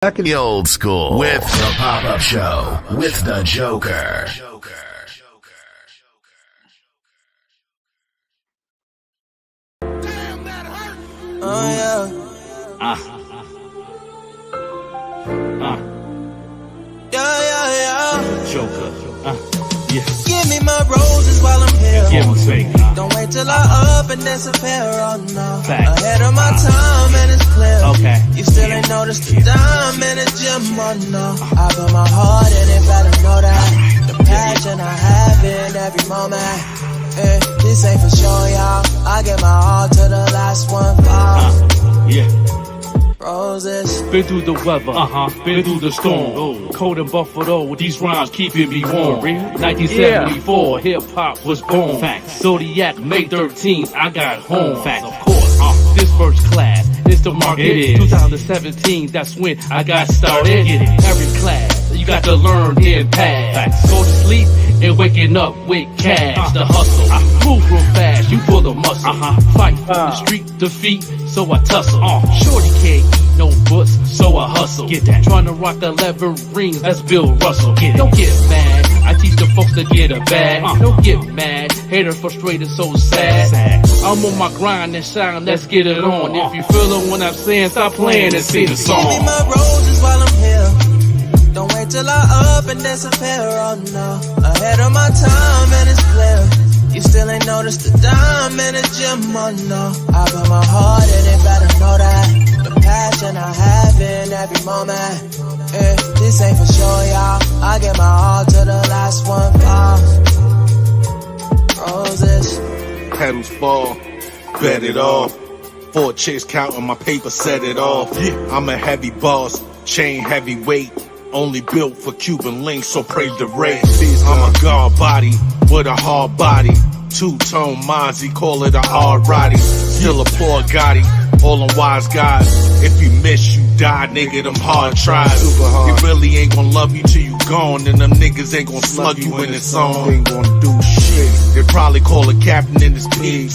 Back in the old school with the pop-up show with the Joker. Oh yeah. Joker. Yeah. Give me my roses while I'm here. Give them fake. Don't wait till I up and disappear. Oh no. Facts. Ahead of my time and it's clear. Okay. You still ain't noticed the dime in the gym. Oh no. I put my heart in it, better know that. The passion I have in every moment. This ain't for sure, y'all. I get my all to the last one fall. Yeah. Roses. Been through the weather, been through the storm. Cold in Buffalo, with these rhymes keeping me warm. 1974, hip-hop was born. Facts. Zodiac, May 13th, I got home. Facts. Of course, this first class is the market. It is. 2017, that's when I got started. Every class, you got to learn, then pass. Facts. Go to sleep and waking up with cash. The hustle, move real fast, you pull the muscle. Fight for the street, defeat, so I tussle. Shorty can't eat no butts, so I hustle. Get that. Trying to rock 11 rings, that's Bill Russell. Don't get mad, I teach the folks to get a bag. Don't get mad, haters frustrated, so sad. I'm on my grind and shine, let's get it on. If you feelin' what I'm saying, stop playing and sing the song. Give me my roses while I'm here. Don't wait till I up and disappear. Oh no. Ahead of my time and it's clear. You still ain't noticed the dime in the gym. Oh no. I put my heart in it, better know that. The passion I have in every moment. This ain't for sure, y'all. I get my all to the last one fall. Roses. Petals fall, bet it off. 4 chicks counting my paper, set it off. I'm a heavy boss, chain heavyweight. Only built for Cuban links, so praise the race. I'm a guard body with a hard body. Two-tone Mozzie, call it a hard roddy. Still a poor Gotti, all on wise guys. If you miss, you die, nigga, them hard tries. He really ain't gonna love you till you gone, and them niggas ain't gonna slug you in his song. Ain't gonna do shit. They probably call a captain in his piece.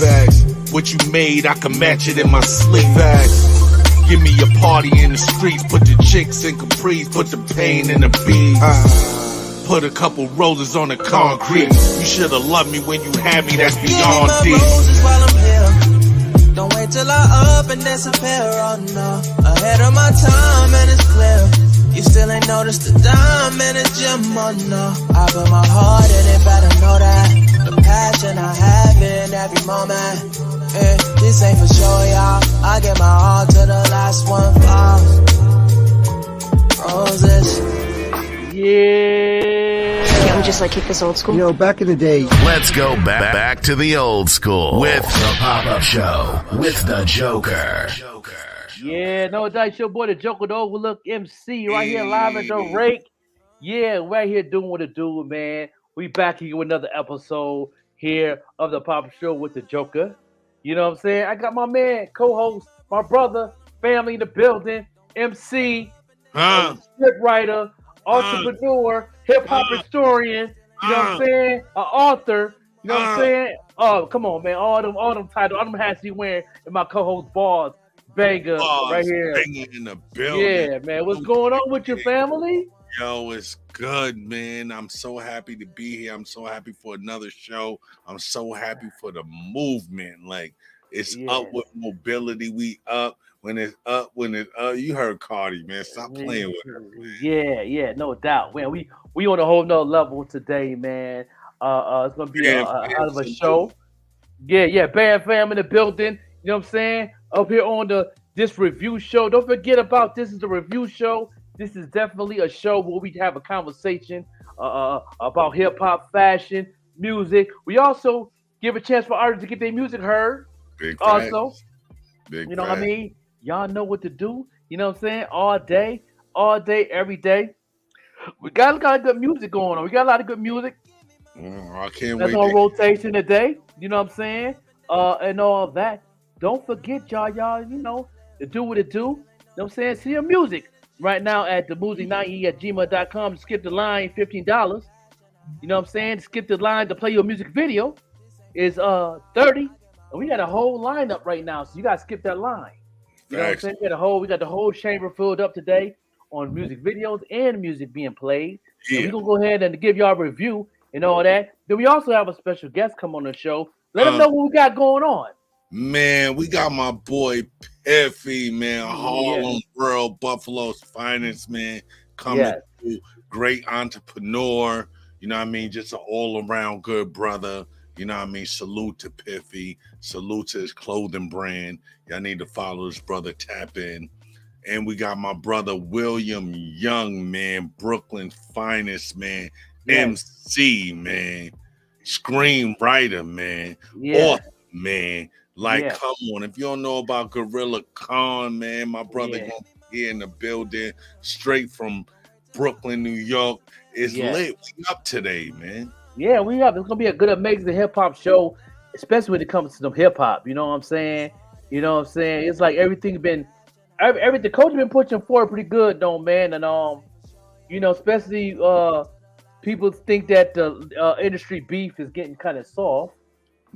What you made, I can match it in my sleep. Give me a party in the streets, put the chicks in capris, put the pain in the beats. Put a couple roses on the concrete. You should've loved me when you had me, that's beyond deep. Roses while I'm here. Don't wait till I up and disappear. Oh no. Ahead of my time and it's clear. You still ain't noticed the dime in the gym. Oh no. I put my heart in it, better know that. The passion I have in every moment. This ain't for sure, y'all. I get my all to the last one fall. Roses. Yeah. Can't we just like kick this old school? You know, back in the day. Let's go back to the old school with the pop-up show with the Joker. Yeah, no doubt, it's your boy, the Joker, the Overlook MC, right here live at the Rake. Yeah, right here doing what it do, man. We back here with another episode here of the pop-up show with the Joker. You know what I'm saying? I got my man, co-host, my brother, family in the building, MC, script writer, entrepreneur, hip-hop historian, you know what I'm saying? An author, you know what I'm saying? Oh, come on, man. All them titles, all them hats he wearing, and my co-host BARZ, BANGA, right here. In the building. Yeah, man. What's going on with your family? Yo, it's good, man. I'm so happy to be here. I'm so happy for another show. I'm so happy for the movement. Like, it's up with mobility. We up. When it's up, you heard Cardi, man. Stop playing with her, man. Yeah, no doubt. Man, we on a whole nother level today, man. It's gonna be a hell of a show. Yeah, Band Fam in the building. You know what I'm saying? Up here on this review show. Don't forget about this is a review show. This is definitely a show where we have a conversation about hip-hop, fashion, music. We also give a chance for artists to get their music heard. Big also. facts. Big you know facts. what I mean? Y'all know what to do. You know what I'm saying? All day, every day. We got a lot of good music going on. We got a lot of good music. I can't That's wait. on rotation today. You know what I'm saying? And all that. Don't forget, y'all, you know, to do what it do. You know what I'm saying? See your music right now at the musiclinks@gmail.com. Skip the line, $15. You know what I'm saying? Skip the line to play your music video is $30. And we got a whole lineup right now, so you gotta skip that line. You know what I'm saying? We got the whole chamber filled up today on music videos and music being played. And Yeah. we're gonna go ahead and give y'all a review and all that. Then we also have a special guest come on the show. Let them know what we got going on. Man, we got my boy Piffy, man, Yeah. Harlem World, Buffalo's finest, man, coming through. Great entrepreneur, you know what I mean? Just an all-around good brother, you know what I mean? Salute to Piffy, salute to his clothing brand. Y'all need to follow this brother, tap in. And we got my brother William Young, man, Brooklyn's finest, man, MC, man, screenwriter, man, author, man. Like, come on. If you don't know about Gorilla Khan, man, my brother gonna be here in the building, straight from Brooklyn, New York. It's lit. We up today, man. Yeah, we up. It's gonna be a good, amazing hip hop show, especially when it comes to some hip hop. You know what I'm saying? You know what I'm saying? It's like everything the coach been pushing forward pretty good, though, man. And you know, especially people think that the industry beef is getting kind of soft.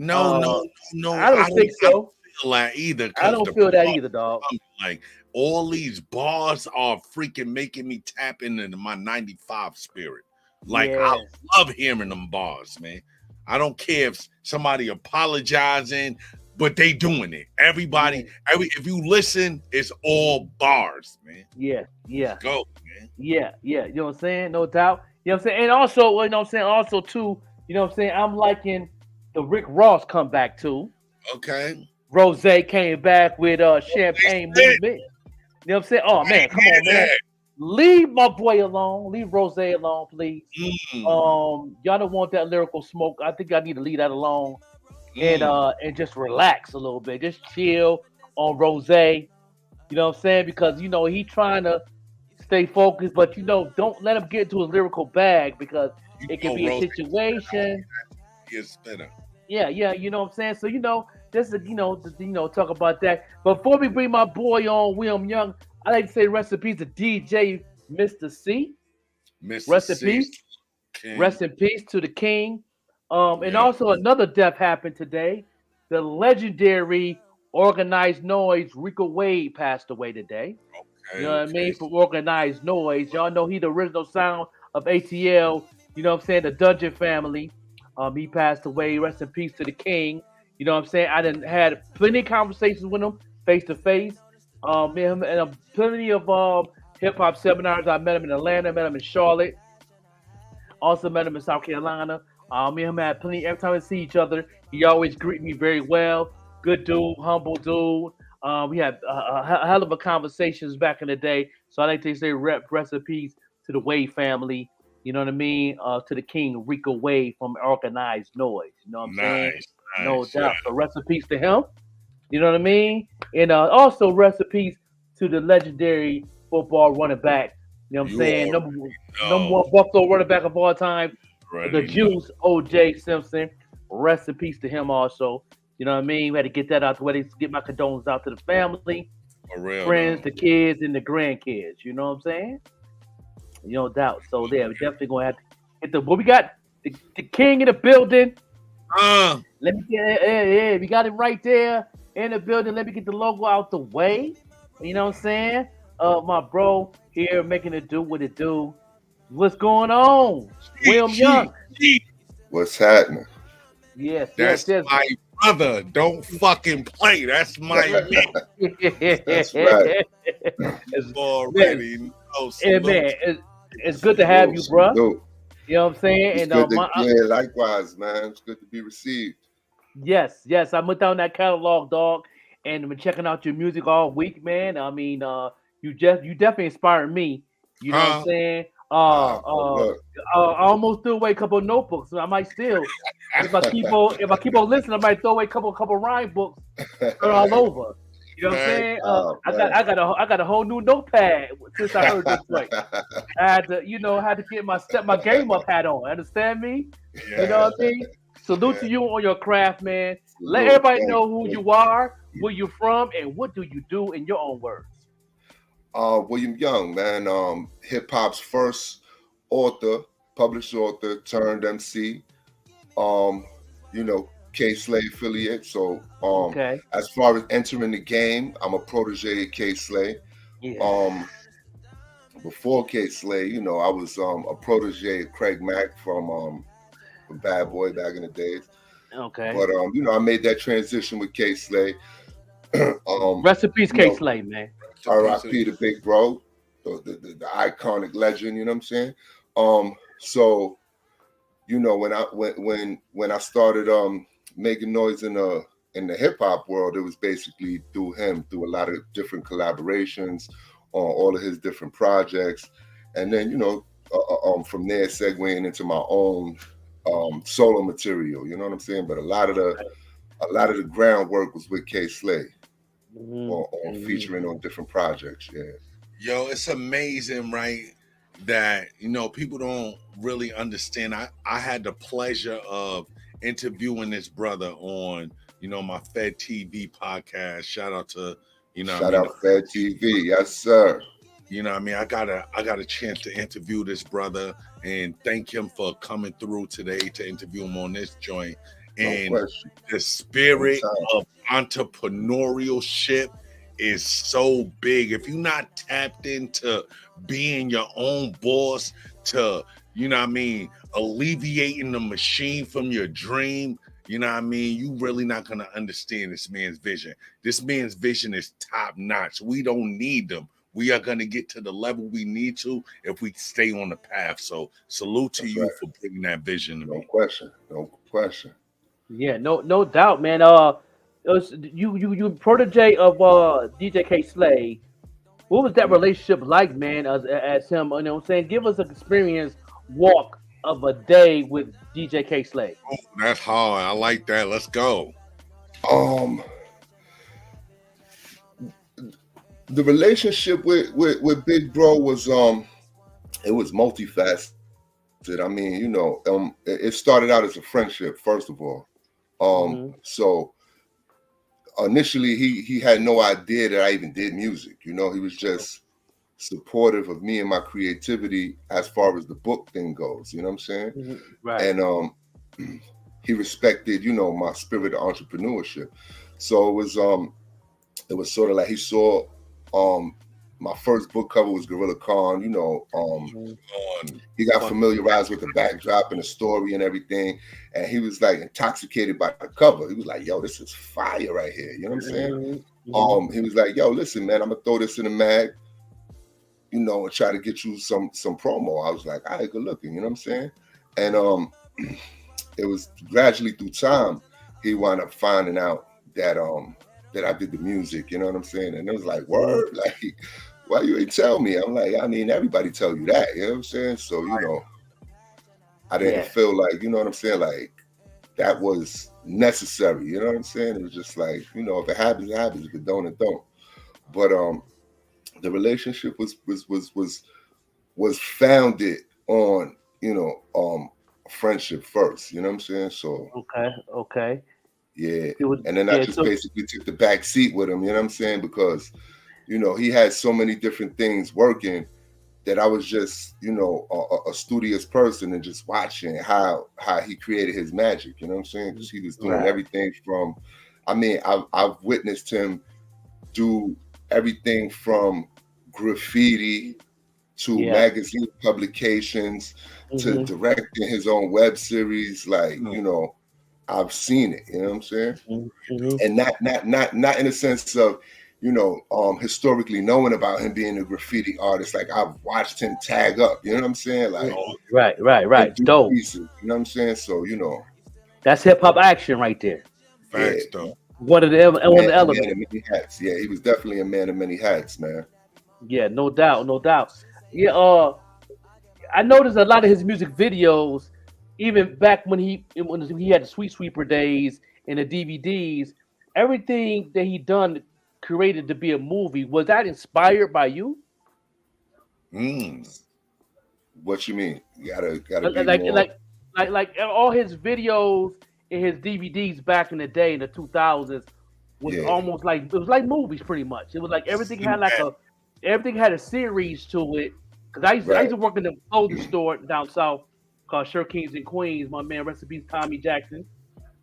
No. I don't think so. I don't feel that either. I don't feel that either, dog. Like, all these bars are freaking making me tap into my 95 spirit. Like, I love hearing them bars, man. I don't care if somebody apologizing, but they doing it. Everybody, if you listen, it's all bars, man. Yeah. Let's go, man. Yeah. You know what I'm saying? No doubt. You know what I'm saying? And also, you know what I'm saying? Also, too, you know what I'm saying? I'm liking the Rick Ross comeback too. Okay. Rose came back with Champagne Movement. You know what I'm saying? Oh man, come on, man. Leave my boy alone. Leave Rose alone, please. Y'all don't want that lyrical smoke. I think I need to leave that alone. And just relax a little bit. Just chill on Rose. You know what I'm saying? Because you know he trying to stay focused, but you know, don't let him get into his lyrical bag because it can be a situation. Yeah, you know what I'm saying? So, you know, just talk about that. Before we bring my boy on, William Young, I like to say rest in peace to DJ Mr. C. Rest in peace. Rest in peace to the king. And also another death happened today. The legendary Organized Noise Rico Wade passed away today. You know what I mean? From Organized Noise. Y'all know he the original sound of ATL. You know what I'm saying? The Dungeon family. He passed away. Rest in peace to the king. You know what I'm saying? I done had plenty of conversations with him face to face. And plenty of hip hop seminars. I met him in Atlanta, met him in Charlotte. Also met him in South Carolina. Me and him had plenty. Every time we see each other, he always greet me very well. Good dude, humble dude. We had a hell of a conversations back in the day. So I like to say rest in peace to the Wade family. You know what I mean? To the king, Rico Wade from Organized Noise. You know what I'm saying? No doubt. So rest in peace to him. You know what I mean? And also rest in peace to the legendary football running back. You know what I'm saying? Number one Buffalo running back of all time. The Juice, O.J. Simpson. Rest in peace to him also. You know what I mean? We had to get that out the way. Get my condolences out to the family, friends, the kids, and the grandkids. You know what I'm saying? No doubt. So yeah, we're definitely gonna have to get the. But we got the king in the building. Let me get we got it right there in the building. Let me get the logo out the way. You know what I'm saying? My bro here making it do what it do. What's going on, William Young? What's happening? Yes, that's my brother. Don't fucking play. That's my man. That's right. It's already man, it's good to have you, bro. You know what I'm saying? And likewise, man. It's good to be received. Yes. I went down that catalog, dog, and I've been checking out your music all week, man. I mean, you definitely inspired me. You know what I'm saying? I almost threw away a couple of notebooks. So I might still, if I keep on listening, I might throw away a couple rhyme books all over. You know what I'm saying? I got a whole new notepad since I heard this right. I had to get my game up hat on. Understand me? Yeah. You know what I mean? Salute to you on your craft, man. Let everybody know who you are, where you're from, and what do you do in your own words. William Young, man, hip hop's first published author, turned MC. K-Slay affiliate. So as far as entering the game, I'm a protege of K-Slay. Yeah. before K Slay, you know, I was a protege of Craig Mack from Bad Boy back in the days. Okay. But you know, I made that transition with K Slay. Recipes K Slay, man. R.I.P. the big bro, the iconic legend. You know what I'm saying? So, you know, when I started making noise in the hip hop world, it was basically through him, through a lot of different collaborations on all of his different projects, and then, you know, from there segueing into my own solo material. You know what I'm saying? But a lot of the groundwork was with K Slay. On featuring on different projects. Yeah. Yo, it's amazing, right? That, you know, people don't really understand. I had the pleasure of interviewing this brother on, you know, my Fed TV podcast. Shout out to, you know, shout out Fed TV, yes sir. You know what I mean? I got a chance to interview this brother and thank him for coming through today to interview him on this joint. And the spirit of entrepreneurship is so big. If you're not tapped into being your own boss, to, you know what I mean, alleviating the machine from your dream, you know what I mean, you really not going to understand this man's vision. This man's vision is top notch. We don't need them. We are going to get to the level we need to if we stay on the path. So salute to you for bringing that vision to me. No question. Yeah, no doubt, man. You protege of DJ K Slay. What was that relationship like, man? As him, you know what I'm saying? Give us an experience walk of a day with DJ K Slay. Oh, that's hard. I like that. Let's go. The relationship with Big Bro was it was multifaceted. I mean, you know, it started out as a friendship, first of all. So initially he had no idea that I even did music. You know, he was just supportive of me and my creativity as far as the book thing goes. You know what I'm saying? Right. And he respected, you know, my spirit of entrepreneurship. So it was sort of like he saw my first book cover was Gorilla Khan, you know, he got familiarized with the backdrop and the story and everything. And he was like intoxicated by the cover. He was like, yo, this is fire right here. You know what I'm saying? He was like, yo, listen, man, I'm gonna throw this in the mag, you know, and try to get you some promo. I was like, all right, good looking, you know what I'm saying? And it was gradually through time, he wound up finding out that that I did the music, you know what I'm saying? And it was like, word, like, why you ain't tell me? I'm like, I mean, everybody tell you that, you know what I'm saying? So, you know, I didn't feel like, you know what I'm saying? Like, that was necessary, you know what I'm saying? It was just like, you know, if it happens, it happens. If it don't, it don't. But the relationship was founded on, you know, friendship first, you know what I'm saying? So okay. Yeah. And then I just basically took the back seat with him, you know what I'm saying? Because, you know, he had so many different things working that I was just, you know, a studious person and just watching how he created his magic, you know what I'm saying? Because he was doing everything from, I mean, I've witnessed him do everything from graffiti to magazine publications to directing his own web series, like, you know, I've seen it, you know what I'm saying? And not in a sense of, you know, historically knowing about him being a graffiti artist. Like, I've watched him tag up, you know what I'm saying? Like, right. Dope. Pieces, you know what I'm saying? So, you know, that's hip hop action right there. Facts, though. One of the elements. Man of many hats. Yeah, he was definitely a man of many hats, man. Yeah, no doubt. Yeah, I noticed a lot of his music videos, even back when he had the Sweet Sweeper days and the DVDs, everything that he done created to be a movie. Was that inspired by you? What you mean? You gotta like all his videos and his DVDs back in the day in the 2000s was almost like, it was like movies pretty much. It was like everything had a series to it. Because I used to work in the clothing store down south called Sure Kings and Queens. My man, rest in peace, Tommy Jackson.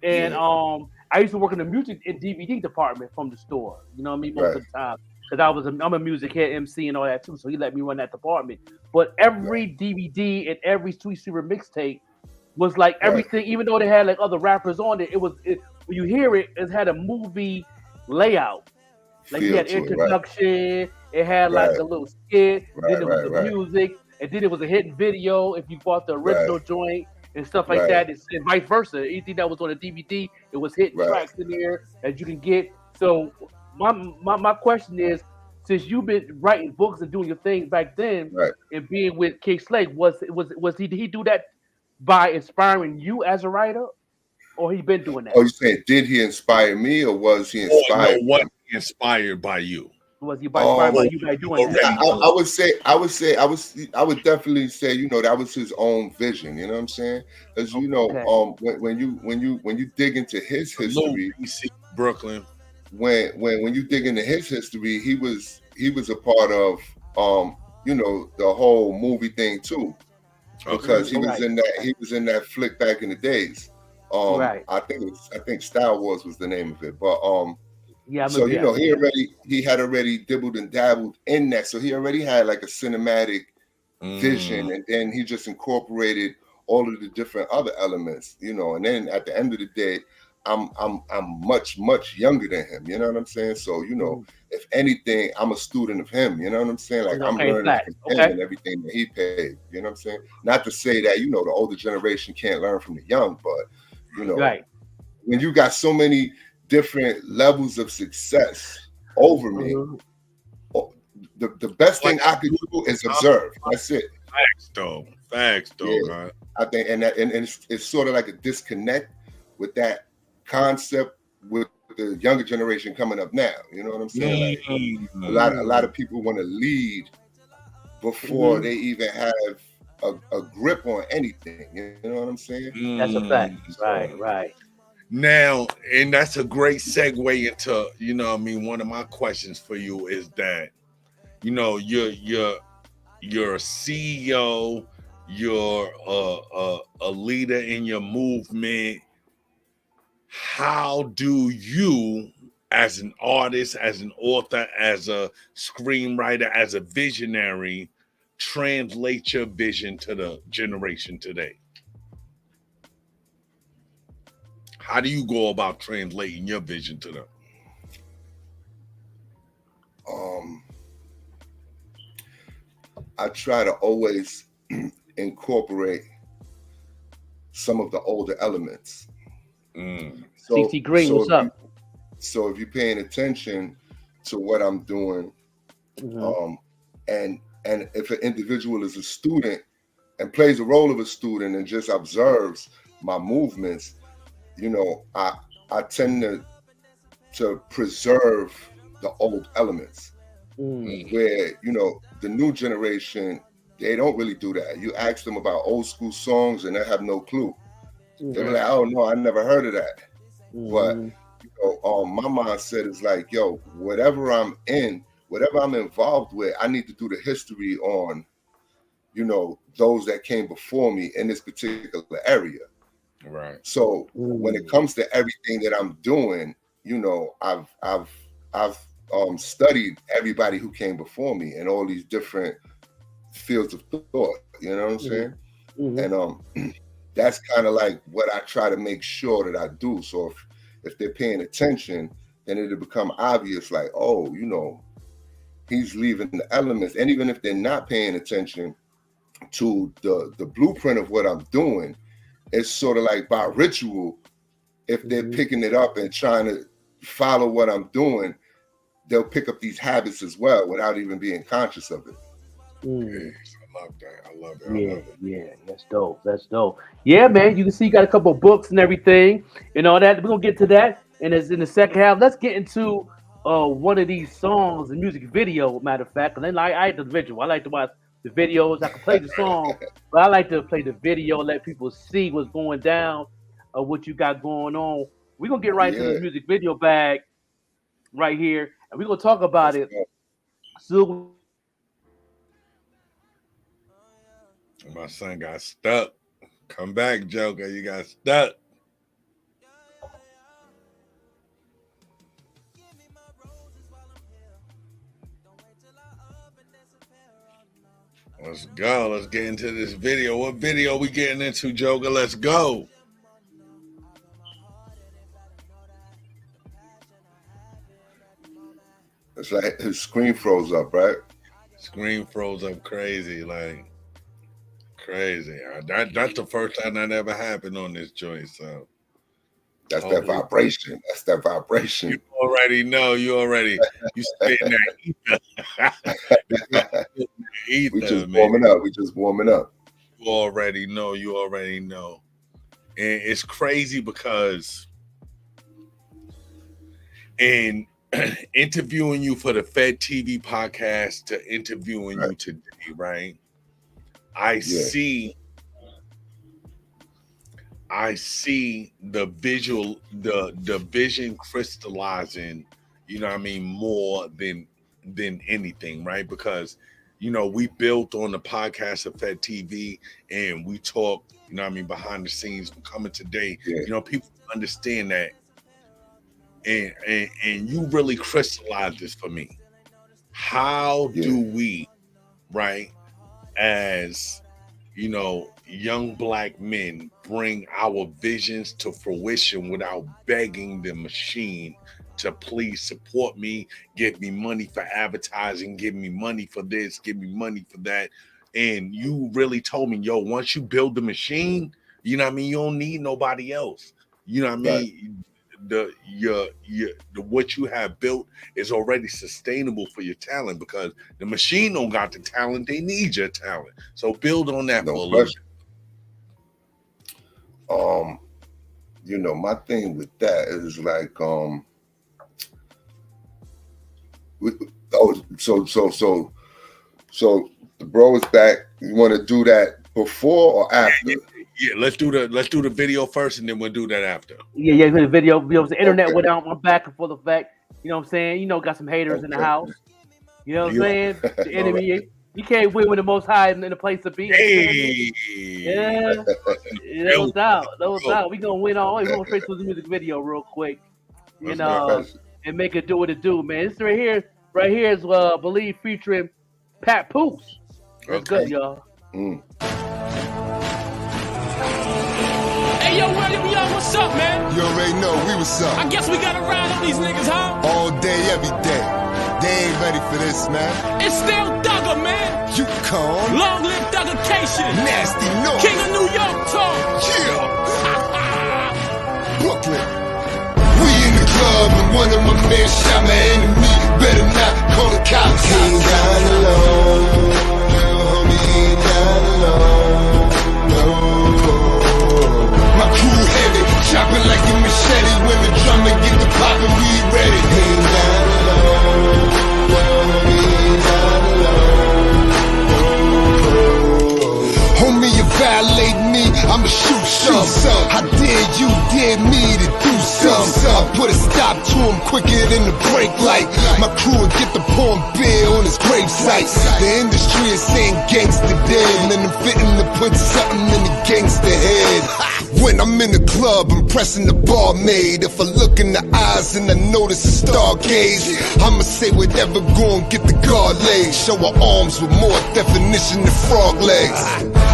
And I used to work in the music and DVD department from the store. You know what I mean? Most of the time. because I'm a music head, MC, and all that too. So he let me run that department. But every DVD and every Sweet Super mixtape was like everything, even though they had like other rappers on it. When you hear it, it had a movie layout. Like you had introduction, it had like a little skit, then it was the music, and then it was a hidden video if you bought the original joint and stuff like that, and vice versa. Anything that was on the DVD, it was hidden tracks in there that you can get. So my question is, since you've been writing books and doing your thing back then, and being with King Slade, did he do that by inspiring you as a writer, or he been doing that? Oh, you saying did he inspire me, or was he inspired? What inspired by you? Was he inspired by you by doing that? I would definitely say, you know, that was his own vision. You know what I'm saying? Because you know, when you dig into his history, Brooklyn. When you dig into his history, he was a part of you know, the whole movie thing too, because he was in that flick back in the days. I think Star Wars was the name of it, but so you know, he had already dibbled and dabbled in that, so he already had like a cinematic vision, and then he just incorporated all of the different other elements, you know. And then at the end of the day, I'm much younger than him, you know what I'm saying? So you know, if anything, I'm a student of him, you know what I'm saying? Like I'm learning from him and everything that he paved, you know what I'm saying? Not to say that, you know, the older generation can't learn from the young, but you know, when you got so many different levels of success over me, the best thing I could do is observe. That's it. Facts though. Yeah. I think, and it's sort of like a disconnect with that concept with the younger generation coming up now. You know what I'm saying? Like, a lot of people want to lead before they even have a grip on anything. You know what I'm saying? That's a fact. Right. Now, and that's a great segue into, you know what I mean, one of my questions for you is that, you know, you're a CEO, you're a leader in your movement. How do you, as an artist, as an author, as a screenwriter, as a visionary, translate your vision to the generation today? How do you go about translating your vision to them? I try to always incorporate some of the older elements. CC Green, what's up? So if you're paying attention to what I'm doing, and if an individual is a student and plays the role of a student and just observes my movements, you know, I tend to preserve the old elements, where, you know, the new generation, they don't really do that. You ask them about old school songs and they have no clue. They're like, oh no, I never heard of that. But you know, my mindset is like, yo, whatever I'm involved with, I need to do the history on, you know, those that came before me in this particular area. Right. So when it comes to everything that I'm doing, you know, I've studied everybody who came before me in all these different fields of thought. You know what I'm saying? And that's kind of like what I try to make sure that I do. So if they're paying attention, then it'll become obvious, like, oh, you know, he's leaving the elements. And even if they're not paying attention to the blueprint of what I'm doing, it's sort of like by ritual. If they're picking it up and trying to follow what I'm doing, they'll pick up these habits as well without even being conscious of it. I love that. Yeah, that's dope. Yeah, man, you can see you got a couple of books and everything and all that. We're gonna get to that, and as in the second half, let's get into one of these songs and music video. Matter of fact, and then I like the visual. I like to watch the videos. I can play the song, but I like to play the video, let people see what's going down, what you got going on. We're gonna get right to the music video bag right here, and we're gonna talk about it. So my son got stuck. Come back, Joker. You got stuck. Let's go. Let's get into this video. What video we getting into, Joker? Let's go. It's like his screen froze up, right? Screen froze up crazy, like crazy. That's the first time that ever happened on this joint, so. That's that vibration. That's that vibration. You already know. You spitting that ether. We just warming up. We just warming up. You already know. And it's crazy because in interviewing you for the Fed TV podcast to interviewing you today, right? I see the visual, the vision crystallizing, you know what I mean, more than anything, right? Because, you know, we built on the podcast of Fed TV and we talk, you know what I mean, behind the scenes, coming today, you know, people understand that. And you really crystallized this for me. How do we, right, as, you know, young Black men bring our visions to fruition without begging the machine to please support me, give me money for advertising, give me money for this, give me money for that. And you really told me, yo, once you build the machine, you know what I mean, you don't need nobody else. You know what I mean? What you have built is already sustainable for your talent, because the machine don't got the talent, they need your talent. So build on that for a little bit. You know, my thing with that is like, so the bro is back. You want to do that before or after? Yeah, let's do the video first, and then we'll do that after. Yeah, the video. The internet went out. I'm back and full effect. You know what I'm saying? You know, got some haters in the house. You know what I'm saying? The enemy. You can't win with the Most High in the place to be. Hey. Yeah, no doubt. We gonna win all. We going straight to the music video real quick, and make it do what it do, man. This right here is Believe featuring Pat Poose. That's good, y'all. Hey, yo, what's up, man? You already know what's up. I guess we gotta ride on these niggas, huh? All day, every day. They ain't ready for this, man. It's still Duggar, man. You come. Long live Duggarcation. Nasty noise. King of New York talk. Yeah. Brooklyn. We in the club and one of my men shot my enemy. Better not call the cops. He ain't down alone. Little homie ain't down alone. No. My crew heavy, chopping like a machete. When the drummer get the poppin', we ready. He ain't down alone. Homie, you violate me, I'ma shoot some. How dare you dare me to do some? I put a stop to him quicker than the brake light. My crew will get the porn beer on his gravesite. The industry is saying gangsta dead, and I'm fitting to put something in the gangsta head. When I'm in the club, I'm pressing the barmaid. If I look in the eyes and I notice a stargaze, I'ma say whatever, go and get the guard laid. Show her arms with more definition than frog legs.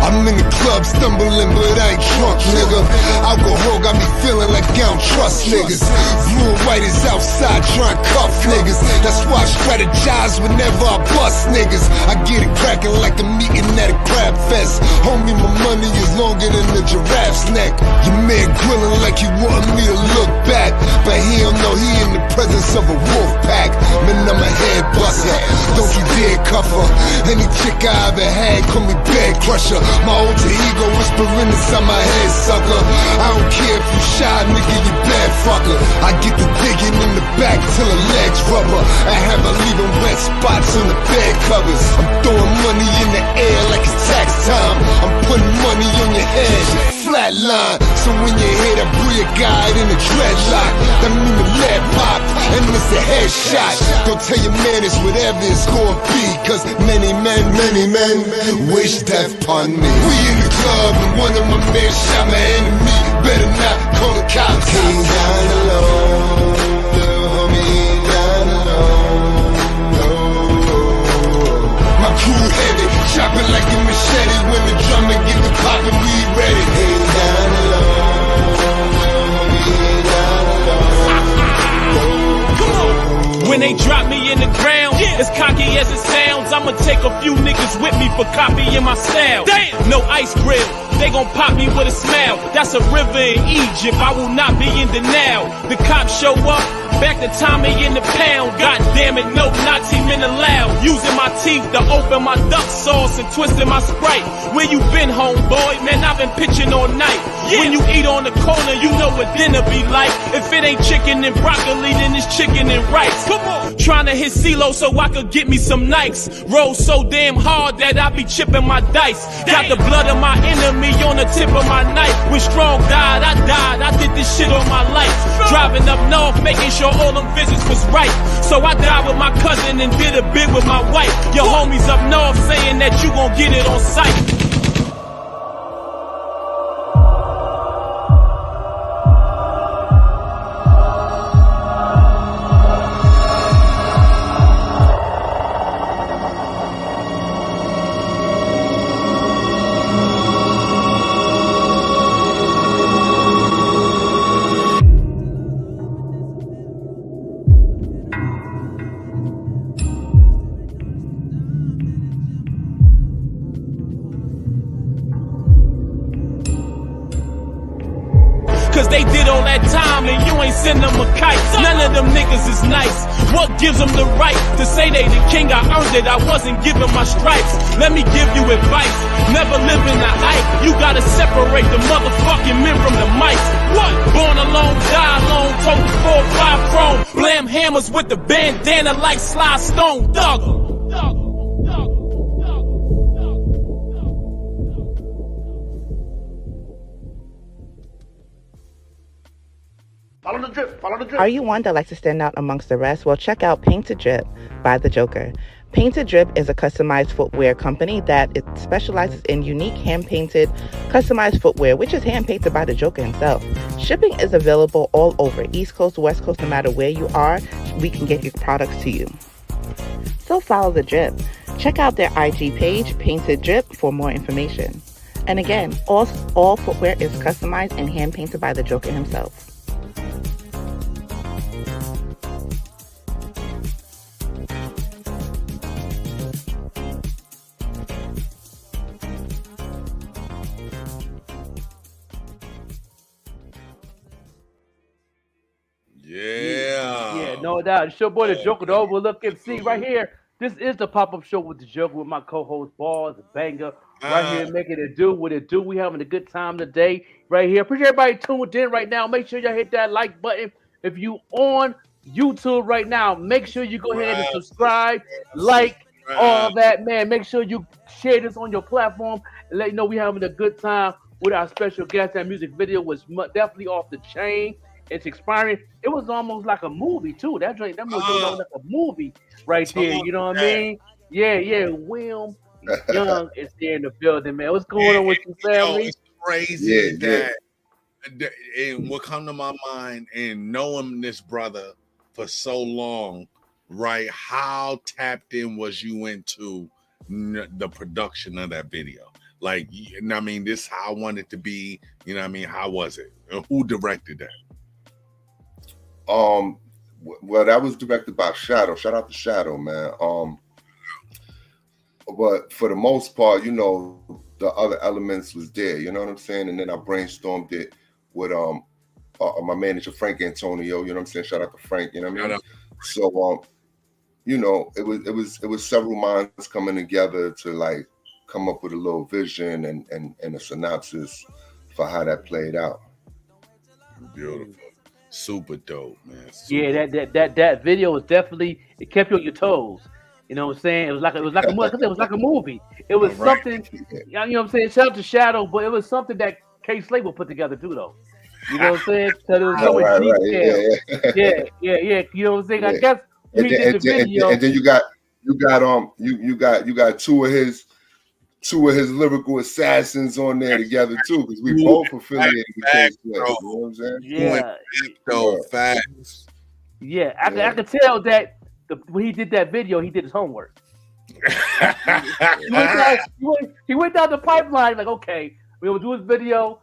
I'm in the club stumbling, but I ain't drunk, nigga. Alcohol got me feeling like I don't trust niggas. Blue and white is outside trying to cuff niggas. That's why I strategize whenever I bust niggas. I get it cracking like a meeting at a crab fest. Homie, my money is longer than the giraffe's neck. Your man grilling like he wanted me to look back, but he don't know he in the presence of a wolf pack. Man, I'm a head buster, don't you dare cuff her. Any chick I ever had call me bed crusher. My alter ego whispering inside my head, sucker. I don't care if you shy, nigga, you bad fucker. I get the digging in the back till the legs rubber. I have her leaving wet spots on the bed covers. I'm throwing money in the air like it's tax time. I'm putting money on your head, flatline. So when you hear that brilliant guy in the dreadlock, that mean the lead pop, and it's a headshot. Don't tell your man it's whatever it's gonna be, cause many men wish death upon me. We in the club and one of my men shot my enemy. Better not call the cops. He ain't down alone. Little homie ain't down alone. No. My crew heavy, Chopping like a machete when the drummer get the poppin', we ready. Ain't down alone, we ain't down alone. Come on. When they drop me in the ground, as cocky as it sounds, I'ma take a few niggas with me for copying my style. Damn. No ice grill, they gon' pop me with a smile. That's a river in Egypt, I will not be in denial. The cops show up, back to Tommy in the pound. God damn it, no Nazi men allowed. Using my teeth to open my duck sauce and twisting my Sprite. Where you been, homeboy? Man, I've been pitching all night. When you eat on the corner, you know what dinner be like. If it ain't chicken and broccoli, then it's chicken and rice. Come on. Trying to hit CeeLo so I could get me some Nikes. Roll so damn hard that I be chipping my dice. Got the blood of my enemy on the tip of my knife. When Strong died. I did this shit all my life. Driving up north, making sure all them visits was right. So I died with my cousin and did a bit with my wife. Your homies up north saying that you gon' get it on sight. Cause they did all that time and you ain't send them a kite. None of them niggas is nice. What gives them the right to say they the king? I earned it, I wasn't given my stripes. Let me give you advice, never live in the hype. You gotta separate the motherfucking men from the mice. What? Born alone, die alone, total 4-5 chrome. Blam hammers with the bandana like Sly Stone. Dog. Follow the drip, follow the drip. Are you one that likes to stand out amongst the rest? Well, check out Painted Drip by The Joker. Painted Drip is a customized footwear company that it specializes in unique hand-painted, customized footwear, which is hand-painted by The Joker himself. Shipping is available all over, East Coast, West Coast, no matter where you are, we can get your products to you. So follow The Drip. Check out their IG page, Painted Drip, for more information. And again, all footwear is customized and hand-painted by The Joker himself. Yeah, no doubt. It's your boy, The Joker, the Overlook MC, right here. This is the pop-up show with The Joker with my co-host, BARZ, BANGA, right here making it do what it do. We having a good time today, right here. Appreciate everybody tuned in right now. Make sure y'all hit that like button. If you on YouTube right now, make sure you go ahead and subscribe, like, all that, man. Make sure you share this on your platform and let you know we having a good time with our special guest. That music video was definitely off the chain. It's expiring. It was almost like a movie too. That movie was like a movie right there. You know what I mean? Yeah. William Young is there in the building, man. What's going on with you, family? It's crazy that and what come to my mind and knowing this brother for so long, right? How tapped in was you into the production of that video? Like, I mean, this how I want it to be. You know what I mean? How was it? Who directed that? Well, that was directed by Shadow. Shout out to Shadow, man. But for the most part, you know, the other elements was there. You know what I'm saying? And then I brainstormed it with my manager Frank Antonio. You know what I'm saying? Shout out to Frank. You know what I mean? So you know, it was several minds coming together to like come up with a little vision and a synopsis for how that played out. Beautiful. Super dope, man. Yeah, that video was definitely, it kept you on your toes. You know what I'm saying? It was like a movie. It was something. You know what I'm saying? Shout out to Shadow, but it was something that K Slade will put together too, though. You know what I'm saying? So there was so much detail. Yeah. You know what I'm saying? I guess we did the video, and then you got two of his lyrical assassins on there together too, because we both affiliated with K Slade. You know what I'm saying? Yeah. I could tell that when he did that video, he did his homework. he went down the pipeline like, okay, we will do his video.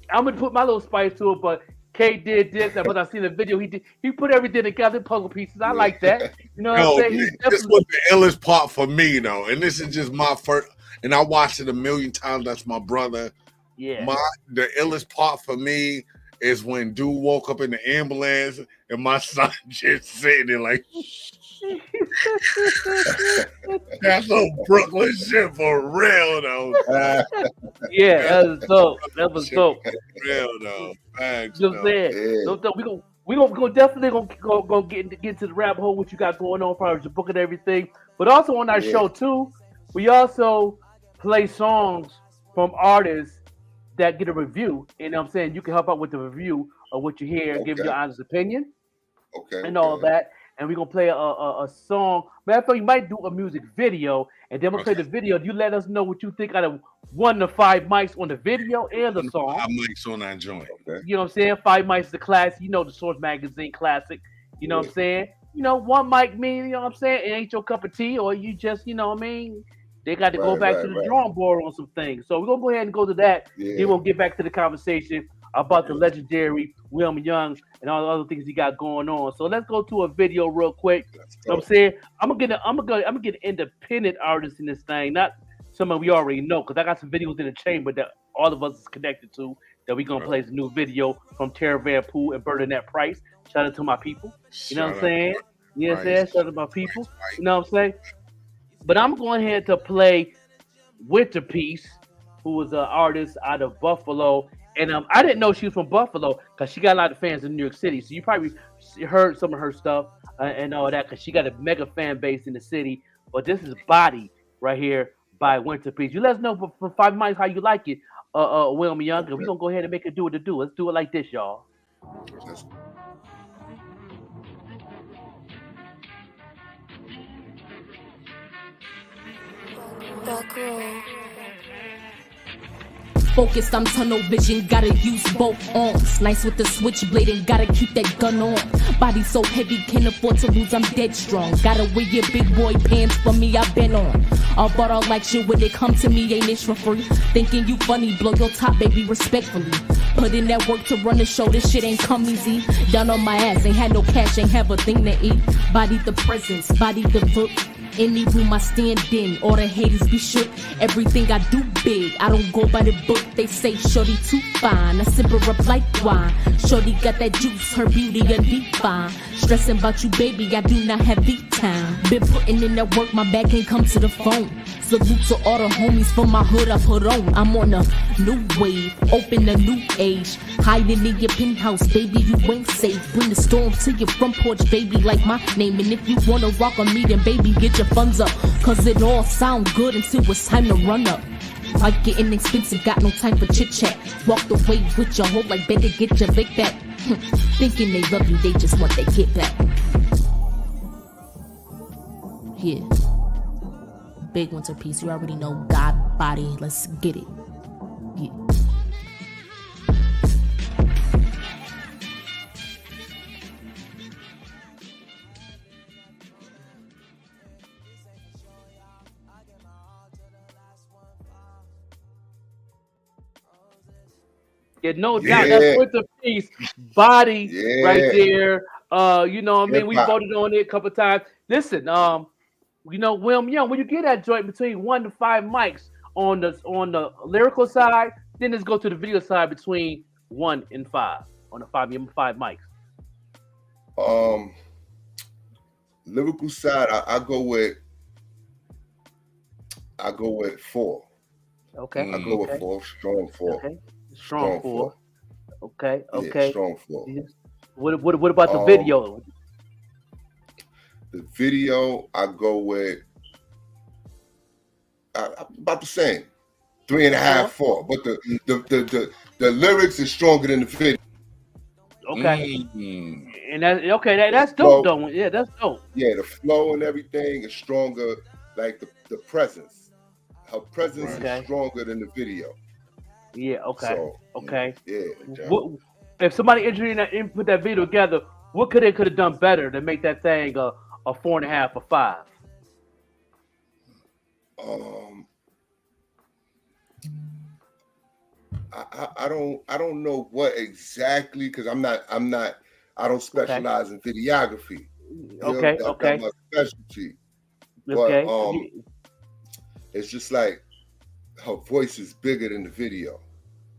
I'm gonna put my little spice to it, but K did this, but I seen the video. He put everything together, puzzle pieces. I like that. You know what I'm saying? This was the illest part for me, though, and this is just my first. And I watched it a million times. That's my brother. Yeah. The illest part for me is when dude woke up in the ambulance and my son just sitting there like. That's some Brooklyn shit for real, though. Yeah, that was dope. That was dope. Real though. Thanks, You know what I'm saying? yeah. We gonna definitely go get into the rabbit hole what you got going on as far as the book and everything. But also on our show too, we also play songs from artists that get a review. You know what I'm saying? You can help out with the review of what you hear and give your honest opinion. And all that. And we're gonna play a song. Matter of fact, you might do a music video, and then we'll play the video. You let us know what you think out of 1 to 5 mics on the video and the song. 5 mics on that joint. You know what I'm saying? 5 mics the classic. You know the Source Magazine classic. You know what I'm saying? You know, 1 mic mean, you know what I'm saying? It ain't your cup of tea, or you just, you know what I mean? They got to go back to the drawing board on some things. So we're gonna go ahead and go to that. Then we'll get back to the conversation about the legendary William Young and all the other things he got going on. So let's go to a video real quick. You know what I'm saying? I'm gonna get independent artists in this thing, not someone we already know, because I got some videos in the chamber that all of us is connected to that we gonna play as a new video from Tara Van Poo and Bernadette Price. Shout out to my people. You know what I'm saying? You know what I'm saying? Shout out to my people. You know what I'm saying? But I'm going ahead to play Winter Peace, who was an artist out of Buffalo. And I didn't know she was from Buffalo because she got a lot of fans in New York City. So you probably heard some of her stuff and all that because she got a mega fan base in the city. But this is Body right here by Winter Peace. You let us know for 5 mics how you like it, William Young. And we're going to go ahead and make it do what it do. Let's do it like this, y'all. Back row. Focused, I'm tunnel vision, gotta use both arms. Nice with the switchblade and gotta keep that gun on. Body so heavy, can't afford to lose, I'm dead strong. Gotta wear your big boy pants for me, I've been on. All bought all like shit when they come to me, ain't ish for free. Thinking you funny, blow your top, baby, respectfully. Put in that work to run the show, this shit ain't come easy. Down on my ass, ain't had no cash, ain't have a thing to eat. Body the presence, body the book. Any room I stand in, all the haters be shook. Everything I do big, I don't go by the book. They say shorty too fine, I sip her up like wine. Shorty got that juice, her beauty a deep fine. Stressing about you, baby, I do not have beat time. Been putting in that work, my back can't come to the phone. Salute to all the homies from my hood I put on. I'm on a new wave, open a new age. Hiding in your penthouse, baby, you ain't safe. Bring the storm to your front porch, baby, like my name. And if you wanna rock on me, then baby, get your funds up. Cause it all sound good until it's time to run up. Like getting expensive, got no time for chit chat. Walked away with your hoe like better get your lick back. Thinking they love you, they just want their get back. Yeah. Big Winter Peace, you already know God Body, let's get it. Yeah. Yeah, no doubt. That's Winter Peace, Body right there. You know what I mean? We voted on it a couple times. Listen, you know, William Young, when you get that joint between 1 to 5 mics on the lyrical side, then let's go to the video side between 1 and 5 on the 5 mics. Lyrical side, I go with 4. Okay. I go with 4, strong 4. Okay. Strong 4. Okay. Yeah, strong 4. What about the video? The video, I go with about the same, 3.5, 4. But the lyrics is stronger than the video. Okay. And that's dope though. Yeah, that's dope. Yeah, the flow and everything is stronger. Like the presence, her presence is stronger than the video. Yeah. Okay. So, okay. Yeah. If somebody engineered and put that video together, what could have done better to make that thing a 4.5 or 5? I don't know what exactly, because I don't specialize in videography. Okay. That's my specialty. Okay. But it's just like her voice is bigger than the video.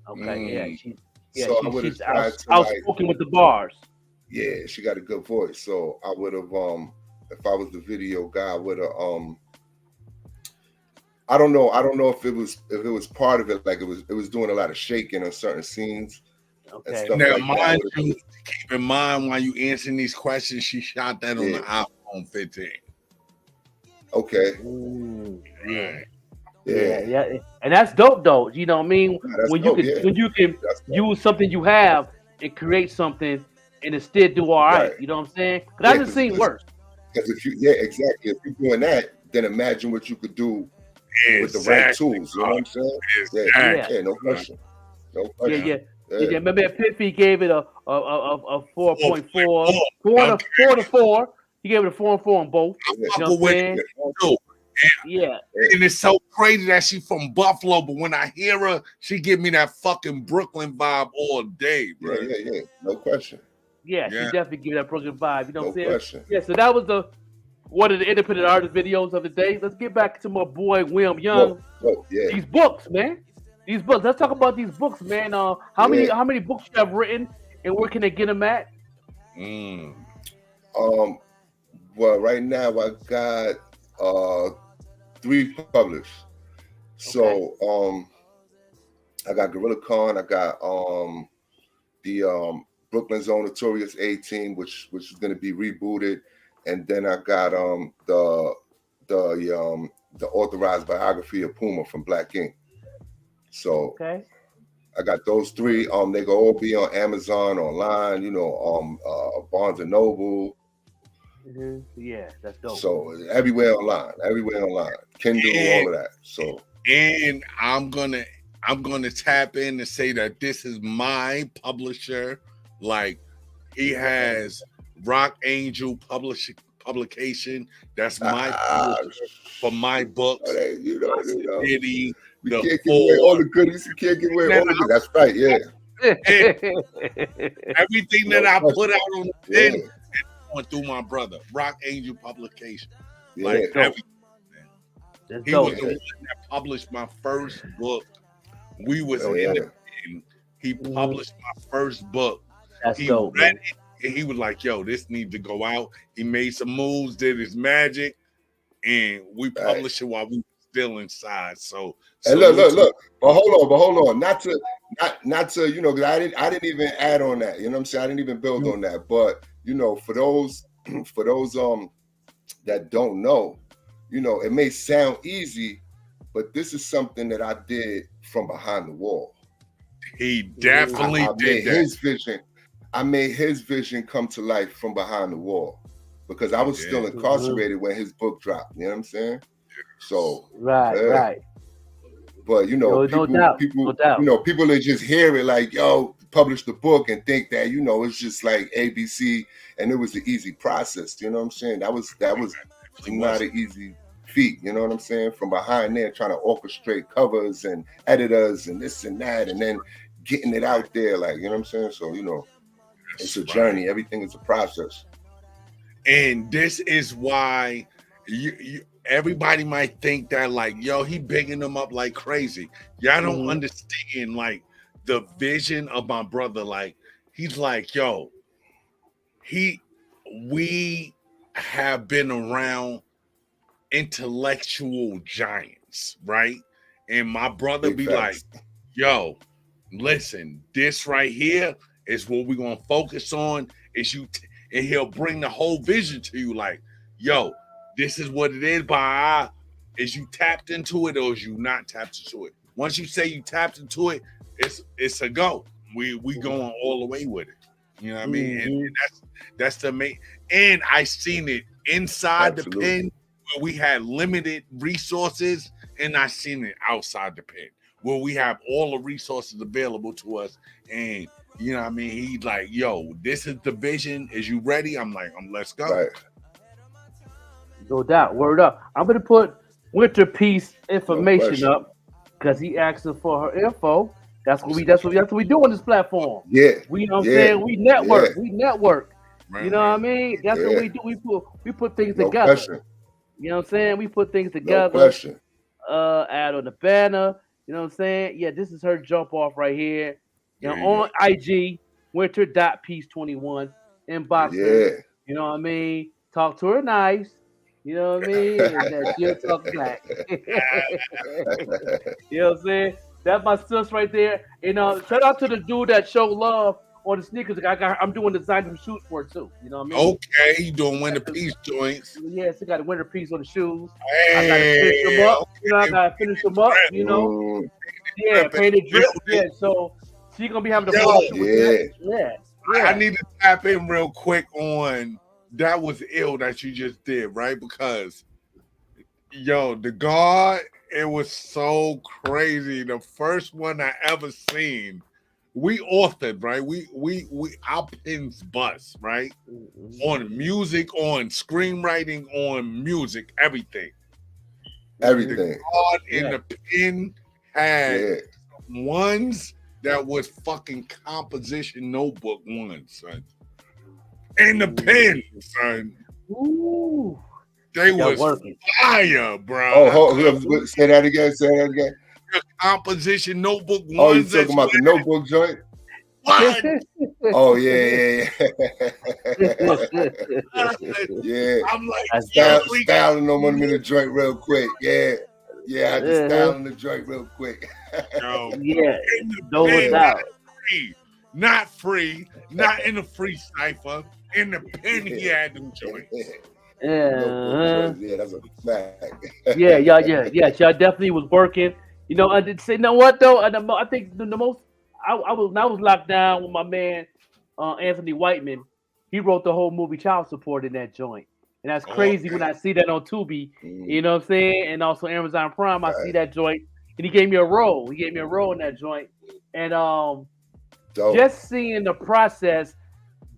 Okay. So I would have she's tried to outspoken with the bars. Yeah, she got a good voice. So I would have if I was the video guy, I would have I don't know if it was part of it, like it was doing a lot of shaking on certain scenes. Okay. Now, mind you, keep in mind while you answering these questions, she shot that on the iPhone 15. Okay. Ooh, yeah, and that's dope though. You know what I mean? When dope, you can use something you have and create something and it still do all right. You know what I'm saying? Because I just seen worse. Because if exactly. If you're doing that, then imagine what you could do with the right tools. You know what I'm saying? Yeah, no question. No question. Yeah. Remember PIFFY gave it a 4.4, 4 to 4. He gave it a 4 and 4 on both. You know what I'm saying? Yeah. And it's so crazy that she's from Buffalo, but when I hear her, she give me that fucking Brooklyn vibe all day, bro. Yeah. No question. Yeah, she definitely give that Brooklyn vibe. You know what I'm saying? Question. Yeah, so that was one of the independent artist videos of the day. Let's get back to my boy William Young. These books, man. These books. Let's talk about these books, man. How many books you have written, and where can they get them at? Well, right now I got 3 published. So I got Gorilla Con, I got the Brooklyn's Own Notorious 18, which is going to be rebooted, and then I got the authorized biography of Puma from Black Ink. So I got those 3. They can all be on Amazon online, Barnes and Noble. Yeah, that's dope. So everywhere online, Kindle, all of that. So and I'm gonna tap in and say that this is my publisher. Like, he has Rock Angel publication. That's my publisher for my books. You know. City, you can't give away all the goodies. You can't give away all the goodies. That's right. Yeah. Everything that I put out on the pen is going through my brother, Rock Angel publication. Like everything. He was the one that published my first book. We was in the pen. He published my first book. He read it and he was like, "Yo, this needs to go out." He made some moves, did his magic, and we published it while we were still inside. So look. But hold on. Not to because I didn't even add on that. You know what I'm saying? I didn't even build on that. But for those that don't know, it may sound easy, but this is something that I did from behind the wall. He definitely did that. His vision. I made his vision come to life from behind the wall, because I was still incarcerated when his book dropped. You know what I'm saying? So right. But people that just hear it like, "Yo, publish the book," and think that it's just like ABC, and it was an easy process. You know what I'm saying? That was not an easy feat. You know what I'm saying? From behind there, trying to orchestrate covers and editors and this and that, and then getting it out there, like, you know what I'm saying? So it's a journey. Everything is a process. And this is why everybody might think that, like, yo, he bigging them up like crazy. Y'all don't understand, like, the vision of my brother. Like, he's like, yo, we have been around intellectual giants, right? And my brother be like, yo, listen, this right here is what we're gonna focus on. And he'll bring the whole vision to you, like, yo, this is what it is. Is you tapped into it or is you not tapped into it? Once you say you tapped into it, it's a go. We going all the way with it. You know what I mean? And that's the main. And I seen it inside the pen where we had limited resources, and I seen it outside the pen where we have all the resources available to us. And you know what I mean? He's like, yo, this is the vision. Is you ready? I'm like, let's go. Right. No doubt. Word up. I'm gonna put Winter Peace information question. up because he asked us for her info. That's what we do on this platform. Yeah. We, you know what I'm saying? We network. Yeah. We network. Right, You know what I mean? That's what we do. We put things No together. question. You know what I'm saying? We put things No together. question. Add on the banner. You know what I'm saying? Yeah, this is her jump off right here. You know, There you on IG, winter.peace21, inbox her. Yeah. You know what I mean? Talk to her nice. You know what I mean? And then she'll talk back. You know what I'm saying? That's my sis right there. And shout out to the dude that showed love on the sneakers. I'm doing design and shoots for it too. You know what I mean? Okay, you doing Winter Peace joints. Yes, I got a winter piece on the shoes. Hey, I gotta finish them up. You know, I gotta finish them up. You know, yeah, painted drip. Yeah, so she gonna be having the promotion with that. Yeah. I need to tap in real quick on that. Was ill that you just did, right? Because the guard, it was so crazy. The first one I ever seen. We authored, right? We our pens bust, right? On music, on screenwriting, on music, everything. Everything. The card in the pen had ones that was fucking composition notebook ones, son. In the pen, son. Ooh. They was fire, bro. Oh, say that again. Say that again. Composition notebook ones. Oh, you talking about the notebook joint? What? Oh yeah. Yeah. I'm like, styling them on the joint real quick. Yeah, I just styling the joint real quick. Yeah, no doubt. Not free, not in a free cipher. In the pen, he had them joints. Yeah, that's a fact. yeah. Y'all definitely was working. You know, I did say, you know what though? I think the most I was locked down with my man Anthony Whiteman. He wrote the whole movie Child Support in that joint, and that's crazy when I see that on Tubi. You know what I'm saying? And also Amazon Prime, I see that joint, and he gave me a role. He gave me a role in that joint, and just seeing the process